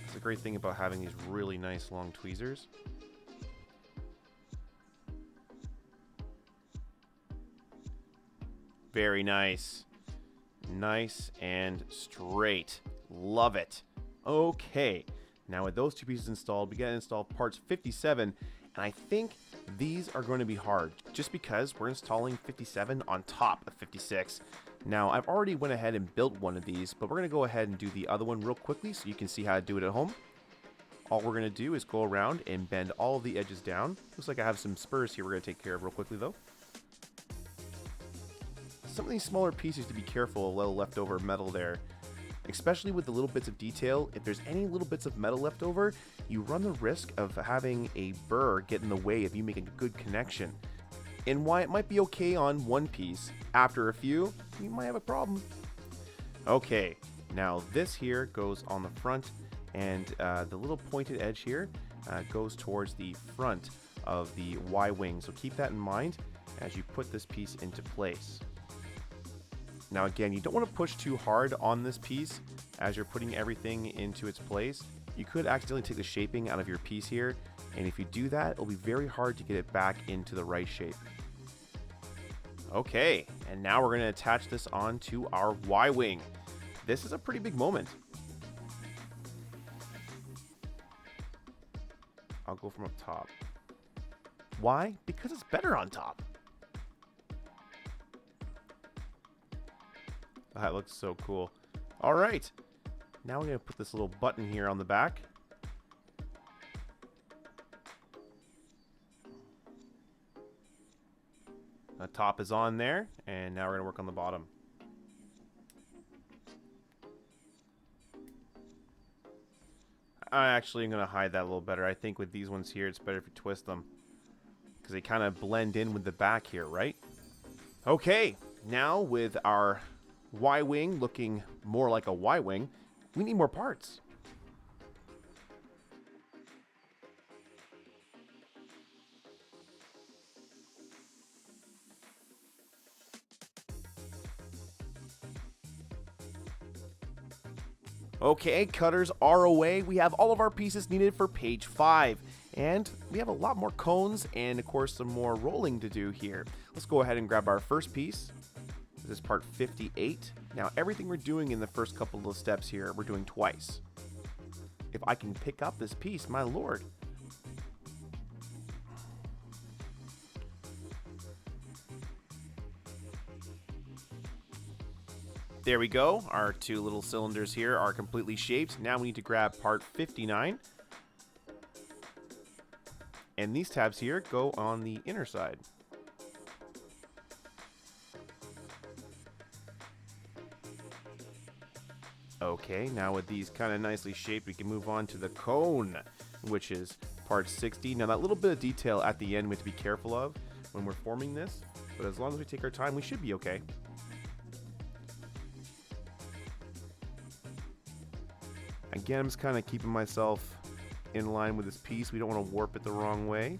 That's the great thing about having these really nice long tweezers. Very nice. Nice and straight. Love it. Okay, now with those two pieces installed, we gotta install parts 57, and I think these are going to be hard, just because we're installing 57 on top of 56. Now, I've already went ahead and built one of these, but we're going to go ahead and do the other one real quickly so you can see how to do it at home. All we're going to do is go around and bend all of the edges down. Looks like I have some spurs here we're going to take care of real quickly, though. Some of these smaller pieces to be careful, a little leftover metal there. Especially with the little bits of detail, if there's any little bits of metal left over, you run the risk of having a burr get in the way of you making a good connection. And while it might be okay on one piece, after a few, you might have a problem. Okay, now this here goes on the front, and the little pointed edge here goes towards the front of the Y-wing. So keep that in mind as you put this piece into place. Now again, you don't want to push too hard on this piece as you're putting everything into its place. You could accidentally take the shaping out of your piece here, and if you do that, it'll be very hard to get it back into the right shape. Okay, and now we're going to attach this onto our Y-wing. This is a pretty big moment. I'll go from up top. Why? Because it's better on top. That looks so cool. All right, now we're going to put this little button here on the back. The top is on there, and now we're going to work on the bottom. I actually am going to hide that a little better. I think with these ones here, it's better if you twist them, because they kind of blend in with the back here, right? Okay, now with our Y-wing looking more like a Y-wing, we need more parts. Okay, cutters are away. We have all of our pieces needed for page 5. And we have a lot more cones and, of course, some more rolling to do here. Let's go ahead and grab our first piece. This is part 58. Now, everything we're doing in the first couple of steps here, we're doing twice. if I can pick up this piece, my lord. There we go. Our two little cylinders here are completely shaped. Now we need to grab part 59. And these tabs here go on the inner side. Okay, now with these kind of nicely shaped, we can move on to the cone, which is part 60. Now that little bit of detail at the end we have to be careful of when we're forming this, but as long as we take our time, we should be okay. Again, I'm just kind of keeping myself in line with this piece. We don't want to warp it the wrong way.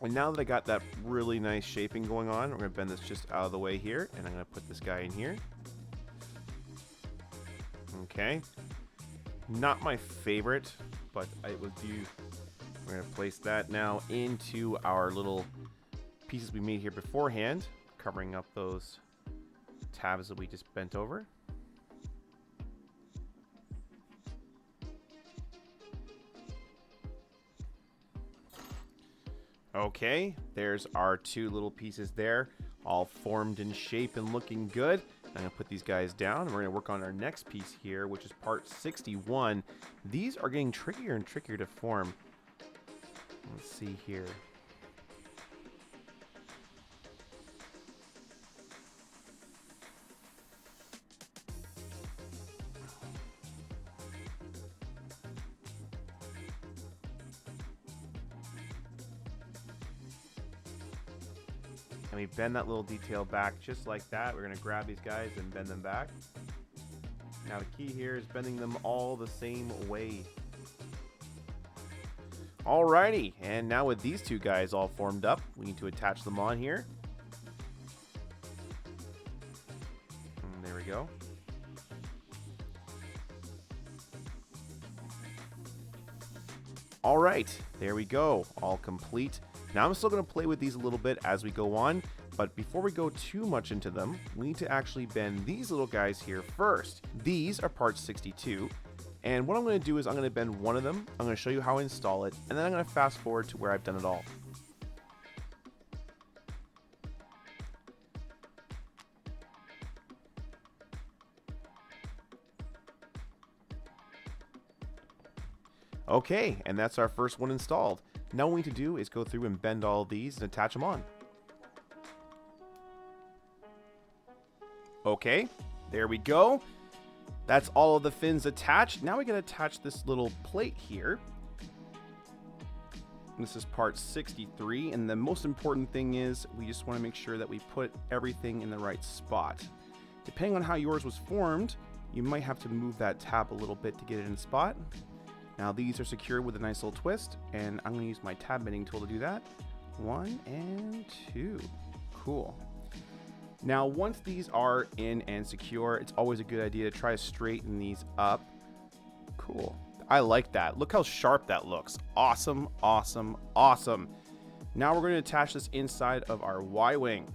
And now that I got that really nice shaping going on, we're going to bend this just out of the way here, and I'm going to put this guy in here. Okay. Not my favorite, but it would do. We're going to place that now into our little pieces we made here beforehand, covering up those tabs that we just bent over. Okay, there's our two little pieces there, all formed in shape and looking good. I'm going to put these guys down, and we're going to work on our next piece here, which is part 61. These are getting trickier and trickier to form. Let's see here. And we bend that little detail back just like that. We're going to grab these guys and bend them back. Now the key here is bending them all the same way. Alrighty, and now with these two guys all formed up, we need to attach them on here. And there we go. All right, there we go, all complete. Now I'm still going to play with these a little bit as we go on, but before we go too much into them, we need to actually bend these little guys here first. These are part 62, and what I'm going to do is I'm going to bend one of them, I'm going to show you how I install it, and then I'm going to fast forward to where I've done it all. Okay, and that's our first one installed. Now what we need to do is go through and bend all of these and attach them on. Okay, there we go. That's all of the fins attached. Now we can attach this little plate here. This is part 63, and the most important thing is we just want to make sure that we put everything in the right spot. Depending on how yours was formed, you might have to move that tab a little bit to get it in spot. Now these are secured with a nice little twist, and I'm going to use my tab bending tool to do that. 1 and 2. Cool. Now once these are in and secure, it's always a good idea to try to straighten these up. Cool. I like that. Look how sharp that looks. Awesome, awesome, awesome. Now we're going to attach this inside of our Y-wing.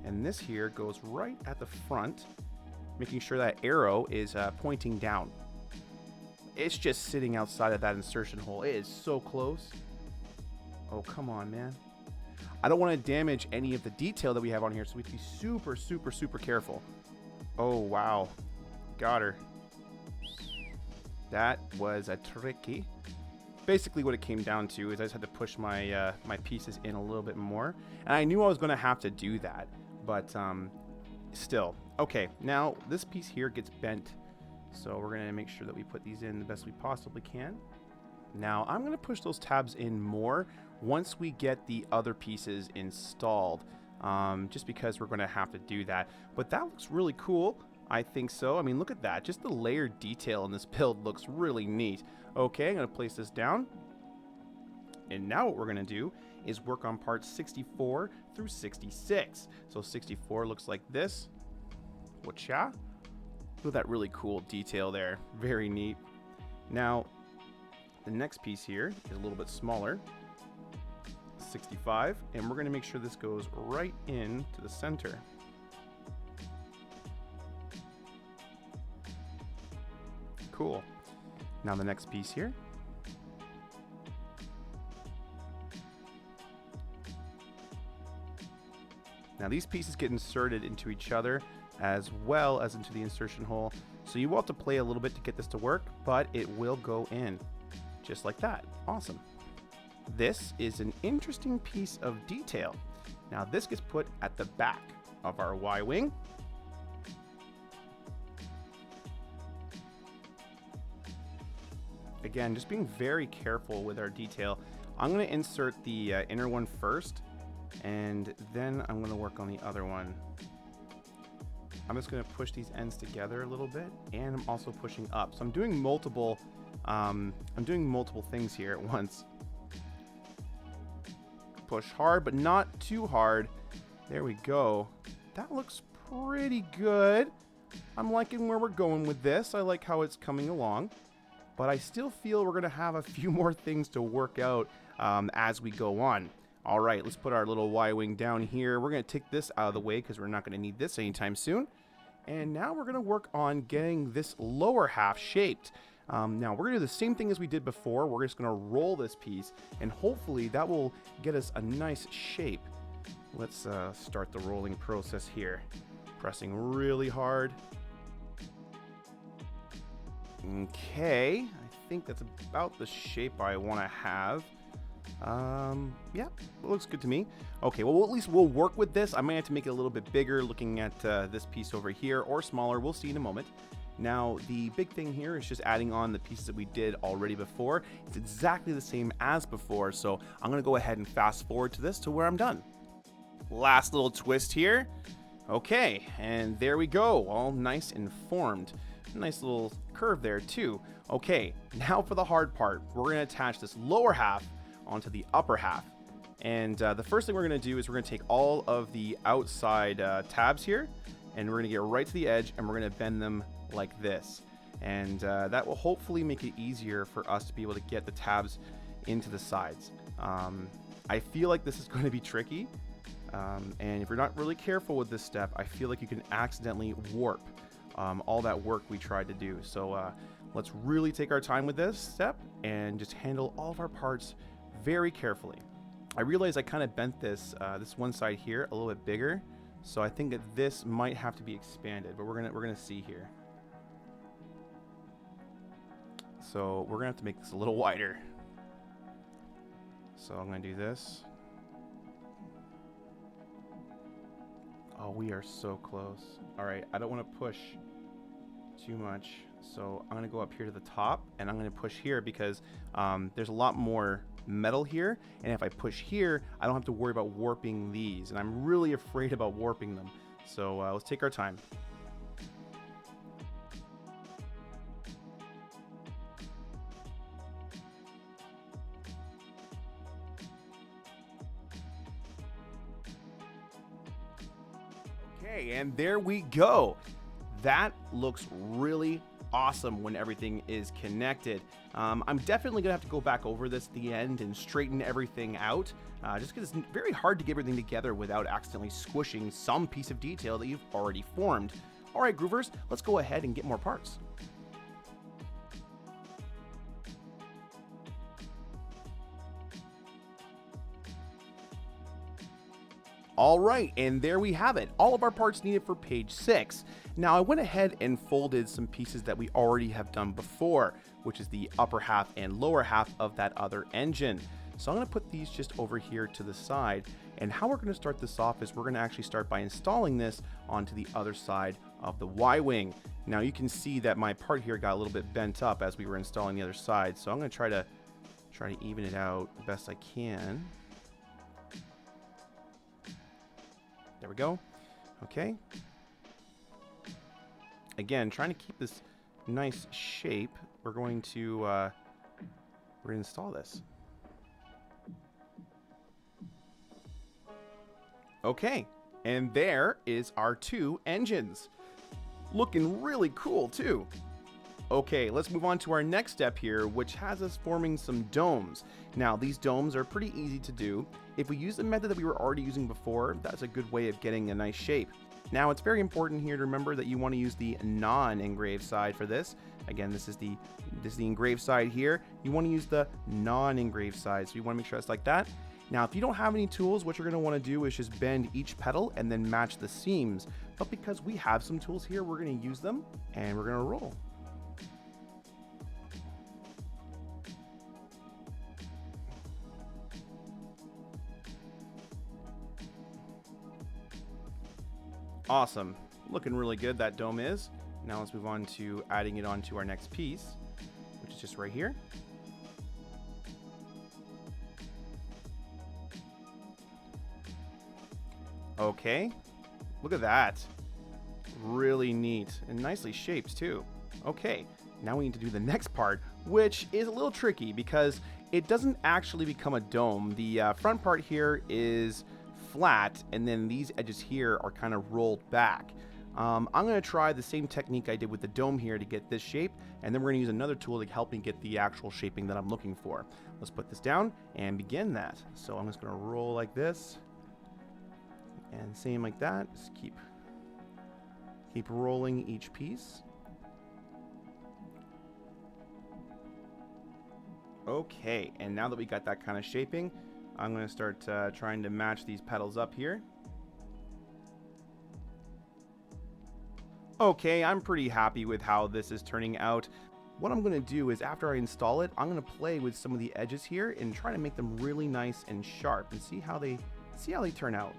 And this here goes right at the front, making sure that arrow is pointing down. It's just sitting outside of that insertion hole. It is so close. Oh, come on, man. I don't want to damage any of the detail that we have on here, so we have to be super, super, super careful. Oh, wow. Got her. That was a tricky. Basically, what it came down to is I just had to push my my pieces in a little bit more. And I knew I was going to have to do that, but still. Okay, now this piece here gets bent. So we're going to make sure that we put these in the best we possibly can. Now I'm going to push those tabs in more once we get the other pieces installed, just because we're going to have to do that. But that looks really cool. I think so. I mean, look at that. Just the layered detail in this build looks really neat. Okay, I'm going to place this down. And now what we're going to do is work on parts 64 through 66. So 64 looks like this. Whatcha? Look at that really cool detail there. Very neat. Now, the next piece here is a little bit smaller. 65. And we're going to make sure this goes right into the center. cool. Now the next piece here. Now these pieces get inserted into each other as well as into the insertion hole. So you will have to play a little bit to get this to work, but it will go in just like that. Awesome. This is an interesting piece of detail. Now this gets put at the back of our Y-wing. Again, just being very careful with our detail. I'm going to insert the inner one first, and then I'm going to work on the other one. I'm just going to push these ends together a little bit, and I'm also pushing up. So I'm doing multiple things here at once. Push hard, but not too hard. There we go. That looks pretty good. I'm liking where we're going with this. I like how it's coming along, but I still feel we're going to have a few more things to work out as we go on. All right, let's put our little Y-wing down here. We're going to take this out of the way because we're not going to need this anytime soon. And now we're going to work on getting this lower half shaped. Now we're going to do the same thing as we did before. We're just going to roll this piece, and hopefully that will get us a nice shape. Let's start the rolling process here. Pressing really hard. Okay, I think that's about the shape I want to have. Yeah, it looks good to me. Okay, well, at least we'll work with this. I might have to make it a little bit bigger looking at this piece over here, or smaller. We'll see in a moment. Now, the big thing here is just adding on the pieces that we did already before. It's exactly the same as before, so I'm going to go ahead and fast forward to this to where I'm done. Last little twist here. Okay, and there we go, all nice and formed. Nice little curve there too. Okay, now for the hard part. We're going to attach this lower half onto the upper half. And the first thing we're going to do is we're going to take all of the outside tabs here, and we're going to get right to the edge, and we're going to bend them like this. And that will hopefully make it easier for us to be able to get the tabs into the sides. I feel like this is going to be tricky. And if you're not really careful with this step, I feel like you can accidentally warp all that work we tried to do. So let's really take our time with this step and just handle all of our parts very carefully. I realize I kind of bent this one side here a little bit bigger, so I think that this might have to be expanded, but we're gonna see here. So we're gonna have to make this a little wider. So I'm gonna do this. Oh, we are so close. All right, I don't want to push too much, so I'm gonna go up here to the top, and I'm gonna push here because there's a lot more metal here, and if I push here, I don't have to worry about warping these, and I'm really afraid about warping them. So let's take our time. Okay, and there we go. That looks really awesome when everything is connected. I'm definitely gonna have to go back over this at the end and straighten everything out, just because it's very hard to get everything together without accidentally squishing some piece of detail that you've already formed. All right, Groovers, let's go ahead and get more parts. All right, and there we have it. All of our parts needed for page 6. Now I went ahead and folded some pieces that we already have done before, which is the upper half and lower half of that other engine. So I'm gonna put these just over here to the side. And how we're gonna start this off is we're gonna actually start by installing this onto the other side of the Y-wing. Now you can see that my part here got a little bit bent up as we were installing the other side. So I'm gonna try to even it out the best I can. There we go. Okay. Again, trying to keep this nice shape, we're going to install this. Okay, and there is our 2 engines. Looking really cool too. Okay, let's move on to our next step here, which has us forming some domes. Now, these domes are pretty easy to do. If we use the method that we were already using before, that's a good way of getting a nice shape. Now, it's very important here to remember that you want to use the non-engraved side for this. Again, this is the engraved side here. You want to use the non-engraved side, so you want to make sure it's like that. Now, if you don't have any tools, what you're going to want to do is just bend each petal and then match the seams. But because we have some tools here, we're going to use them and we're going to roll. Awesome. Looking really good, that dome is. Now let's move on to adding it onto our next piece, which is just right here. Okay, look at that. Really neat and nicely shaped too. Okay, now we need to do the next part, which is a little tricky because it doesn't actually become a dome. The front part here is flat, and then these edges here are kind of rolled back. I'm going to try the same technique I did with the dome here to get this shape, and then we're going to use another tool to help me get the actual shaping that I'm looking for. Let's put this down and begin that. So I'm just going to roll like this. And same like that, just keep rolling each piece. Okay, and now that we got that kind of shaping, I'm going to start trying to match these petals up here. Okay, I'm pretty happy with how this is turning out. What I'm going to do is after I install it, I'm going to play with some of the edges here and try to make them really nice and sharp and see how they turn out.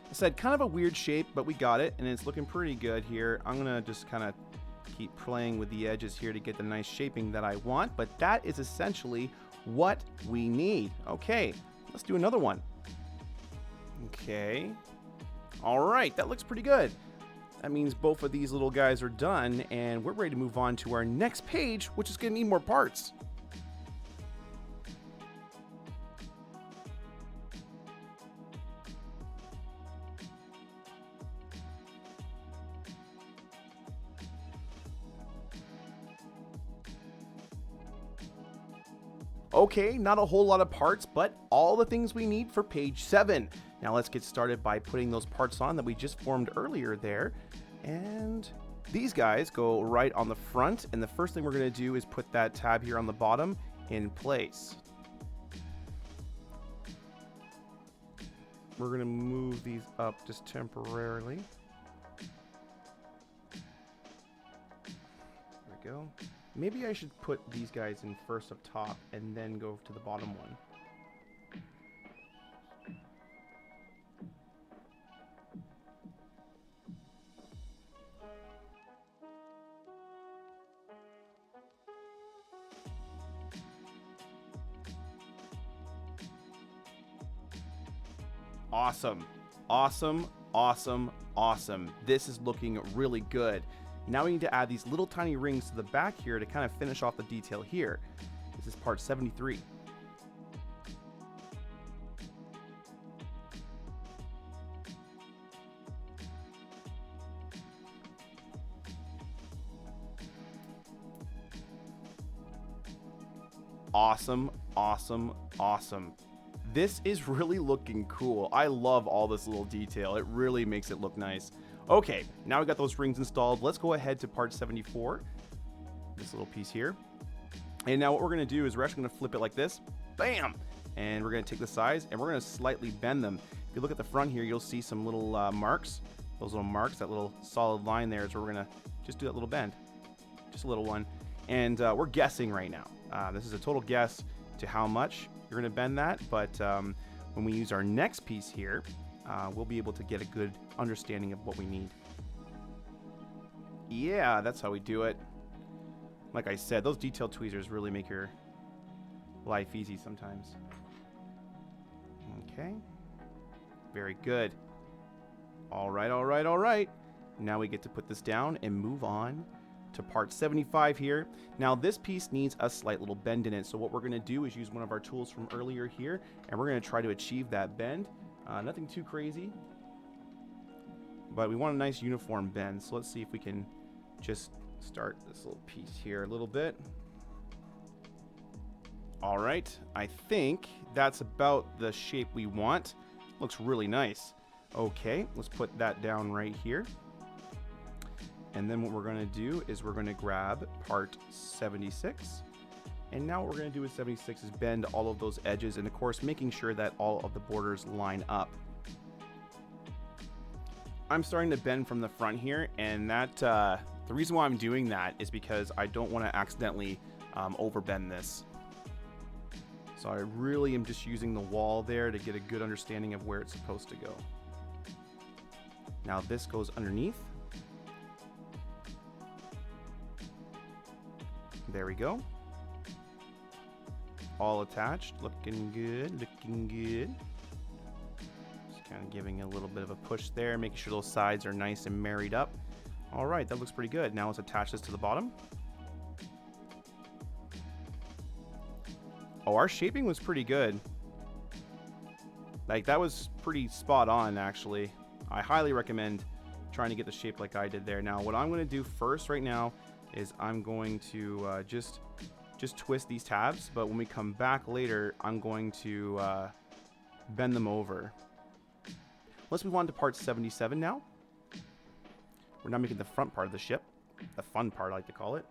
I said kind of a weird shape, but we got it and it's looking pretty good here. I'm gonna just kind of keep playing with the edges here to get the nice shaping that I want, but that is essentially what we need. Okay, let's do another one. Okay, all right, that looks pretty good. That means both of these little guys are done and we're ready to move on to our next page, which is gonna need more parts. Okay, not a whole lot of parts, but all the things we need for page 7. Now let's get started by putting those parts on that we just formed earlier there. And these guys go right on the front, and the first thing we're going to do is put that tab here on the bottom in place. We're going to move these up just temporarily. There we go. Maybe I should put these guys in first up top and then go to the bottom one. Awesome. Awesome, awesome, awesome. This is looking really good. Now we need to add these little tiny rings to the back here to kind of finish off the detail here. This is part 73. Awesome, awesome, awesome. This is really looking cool. I love all this little detail. It really makes it look nice. Okay, now we got those rings installed. Let's go ahead to part 74, this little piece here. And now what we're gonna do is we're actually gonna flip it like this, bam! And we're gonna take the sides and we're gonna slightly bend them. If you look at the front here, you'll see some little marks. Those little marks, that little solid line there is where we're gonna just do that little bend. Just a little one. And we're guessing right now. This is a total guess to how much you're gonna bend that, but when we use our next piece here, we'll be able to get a good understanding of what we need. Yeah, that's how we do it. Like I said, those detail tweezers really make your life easy sometimes. Okay. Very good. All right, all right, all right. Now we get to put this down and move on to part 75 here. Now this piece needs a slight little bend in it, so what we're going to do is use one of our tools from earlier here, and we're going to try to achieve that bend. Nothing too crazy, but we want a nice uniform bend, so let's see if we can just start this little piece here a little bit. All right, I think that's about the shape we want. Looks really nice. Okay, let's put that down right here. And then what we're going to do is we're going to grab part 76. And now what we're going to do with 76 is bend all of those edges, and of course making sure that all of the borders line up. I'm starting to bend from the front here, and that the reason why I'm doing that is because I don't want to accidentally overbend this. So I really am just using the wall there to get a good understanding of where it's supposed to go. Now this goes underneath. There we go. All attached, looking good, looking good. Just kind of giving a little bit of a push there, making sure those sides are nice and married up. All right, that looks pretty good. Now let's attach this to the bottom. Oh, our shaping was pretty good. Like, that was pretty spot on, actually. I highly recommend trying to get the shape like I did there. Now, what I'm going to do first right now is I'm going to just twist these tabs, but when we come back later, I'm going to bend them over. Let's move on to part 77 now. We're now making the front part of the ship, the fun part I like to call it.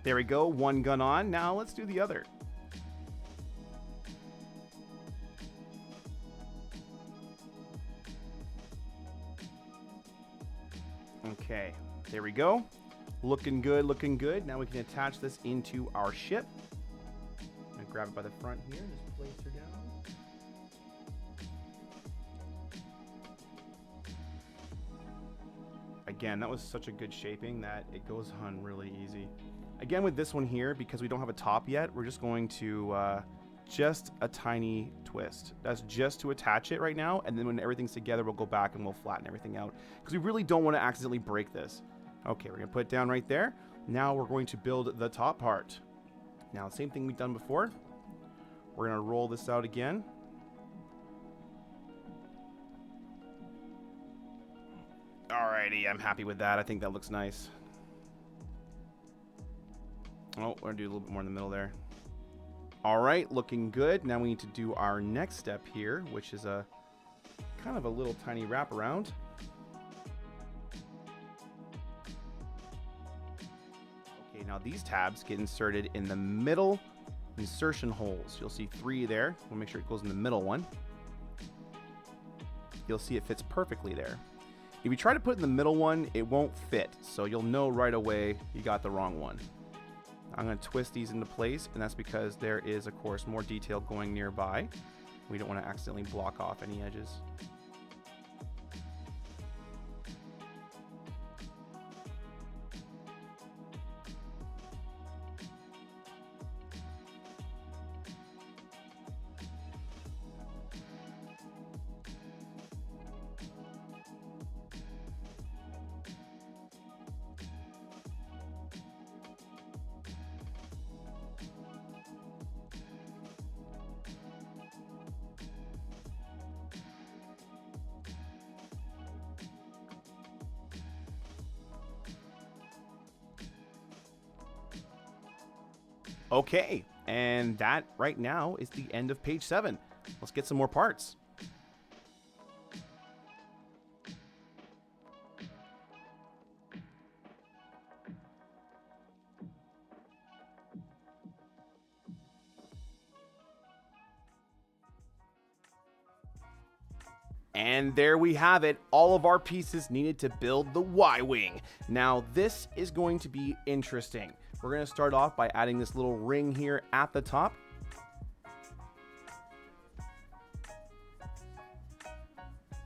There we go, one gun on. Now let's do the other. Okay, there we go. Looking good, looking good. Now we can attach this into our ship. I'm gonna grab it by the front here, just place her down. Again, that was such a good shaping that it goes on really easy. Again, with this one here, because we don't have a top yet, we're just going to just a tiny twist. That's just to attach it right now, and then when everything's together, we'll go back and we'll flatten everything out, because we really don't want to accidentally break this. Okay, we're going to put it down right there. Now we're going to build the top part. Now, same thing we've done before. We're going to roll this out again. Alrighty, I'm happy with that. I think that looks nice. Oh, we're gonna do a little bit more in the middle there. All right, looking good. Now we need to do our next step here, which is a kind of a little tiny wraparound. Okay, now these tabs get inserted in the middle insertion holes. You'll see 3 there. We'll make sure it goes in the middle one. You'll see it fits perfectly there. If you try to put it in the middle one, it won't fit, so you'll know right away you got the wrong one. I'm going to twist these into place, and that's because there is, of course, more detail going nearby. We don't want to accidentally block off any edges. Okay, and that right now is the end of page 7. Let's get some more parts. And there we have it, all of our pieces needed to build the Y-Wing. Now this is going to be interesting. We're going to start off by adding this little ring here at the top.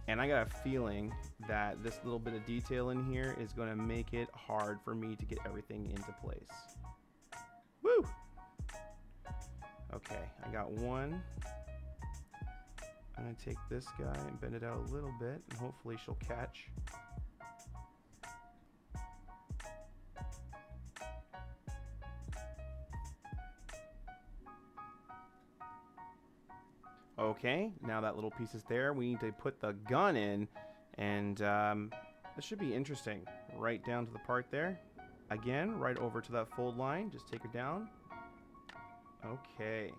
And I got a feeling that this little bit of detail in here is going to make it hard for me to get everything into place. Woo! Okay, I got one. I'm going to take this guy and bend it out a little bit, and hopefully she'll catch. Okay, now that little piece is there, we need to put the gun in, and this should be interesting. Right down to the part there. Again, right over to that fold line. Just take it down. Okay.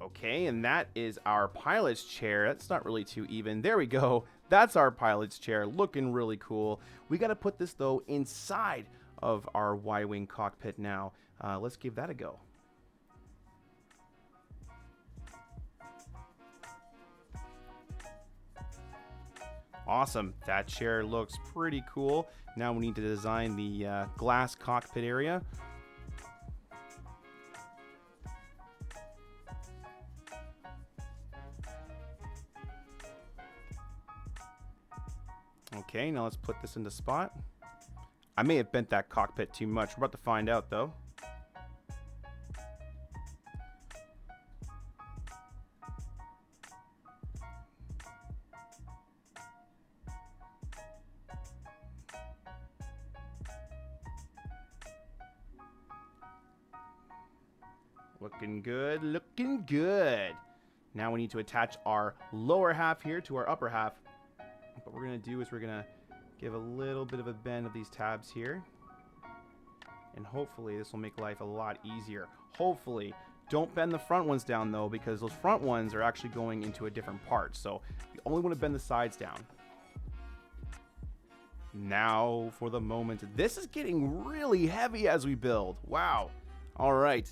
Okay, and that is our pilot's chair. That's not really too even. There we go. That's our pilot's chair, looking really cool. We got to put this, though, inside of our Y-Wing cockpit now. Let's give that a go. Awesome. That chair looks pretty cool. Now we need to design the glass cockpit area. Okay, now let's put this into spot. I may have bent that cockpit too much. We're about to find out, though. Looking good, looking good. Now we need to attach our lower half here to our upper half. What we're going to do is we're going to give a little bit of a bend of these tabs here. And hopefully this will make life a lot easier. Hopefully. Don't bend the front ones down, though, because those front ones are actually going into a different part. So you only want to bend the sides down. Now for the moment. This is getting really heavy as we build. Wow. All right.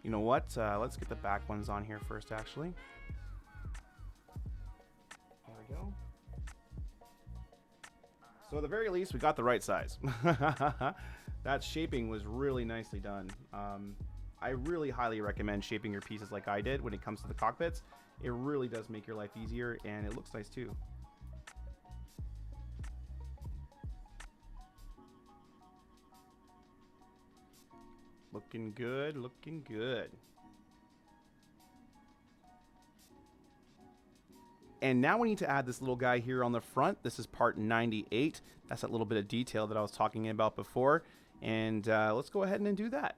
You know what? Let's get the back ones on here first, actually. There we go. So at the very least, we got the right size. That shaping was really nicely done. I really highly recommend shaping your pieces like I did when it comes to the cockpits. It really does make your life easier, and it looks nice too. Looking good, looking good. And now we need to add this little guy here on the front. This is part 98. That's that little bit of detail that I was talking about before. And let's go ahead and do that.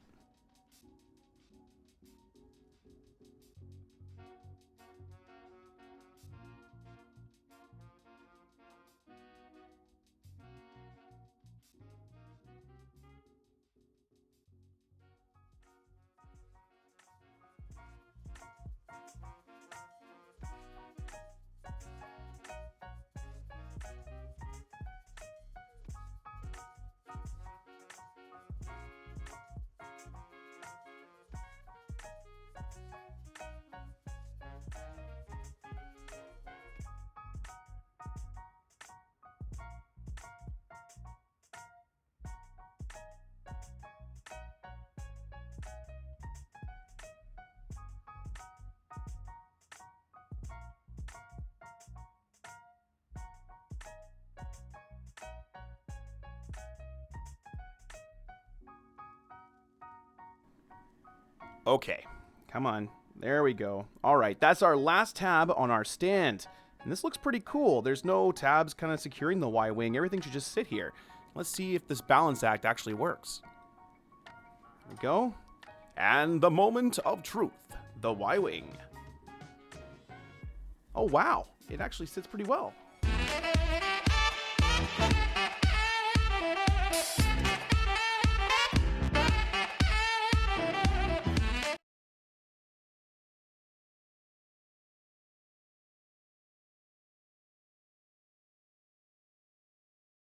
Okay, come on. There we go. All right, that's our last tab on our stand. And this looks pretty cool. There's no tabs kind of securing the Y-wing. Everything should just sit here. Let's see if this balance act actually works. There we go. And the moment of truth, the Y-wing. Oh, wow. It actually sits pretty well.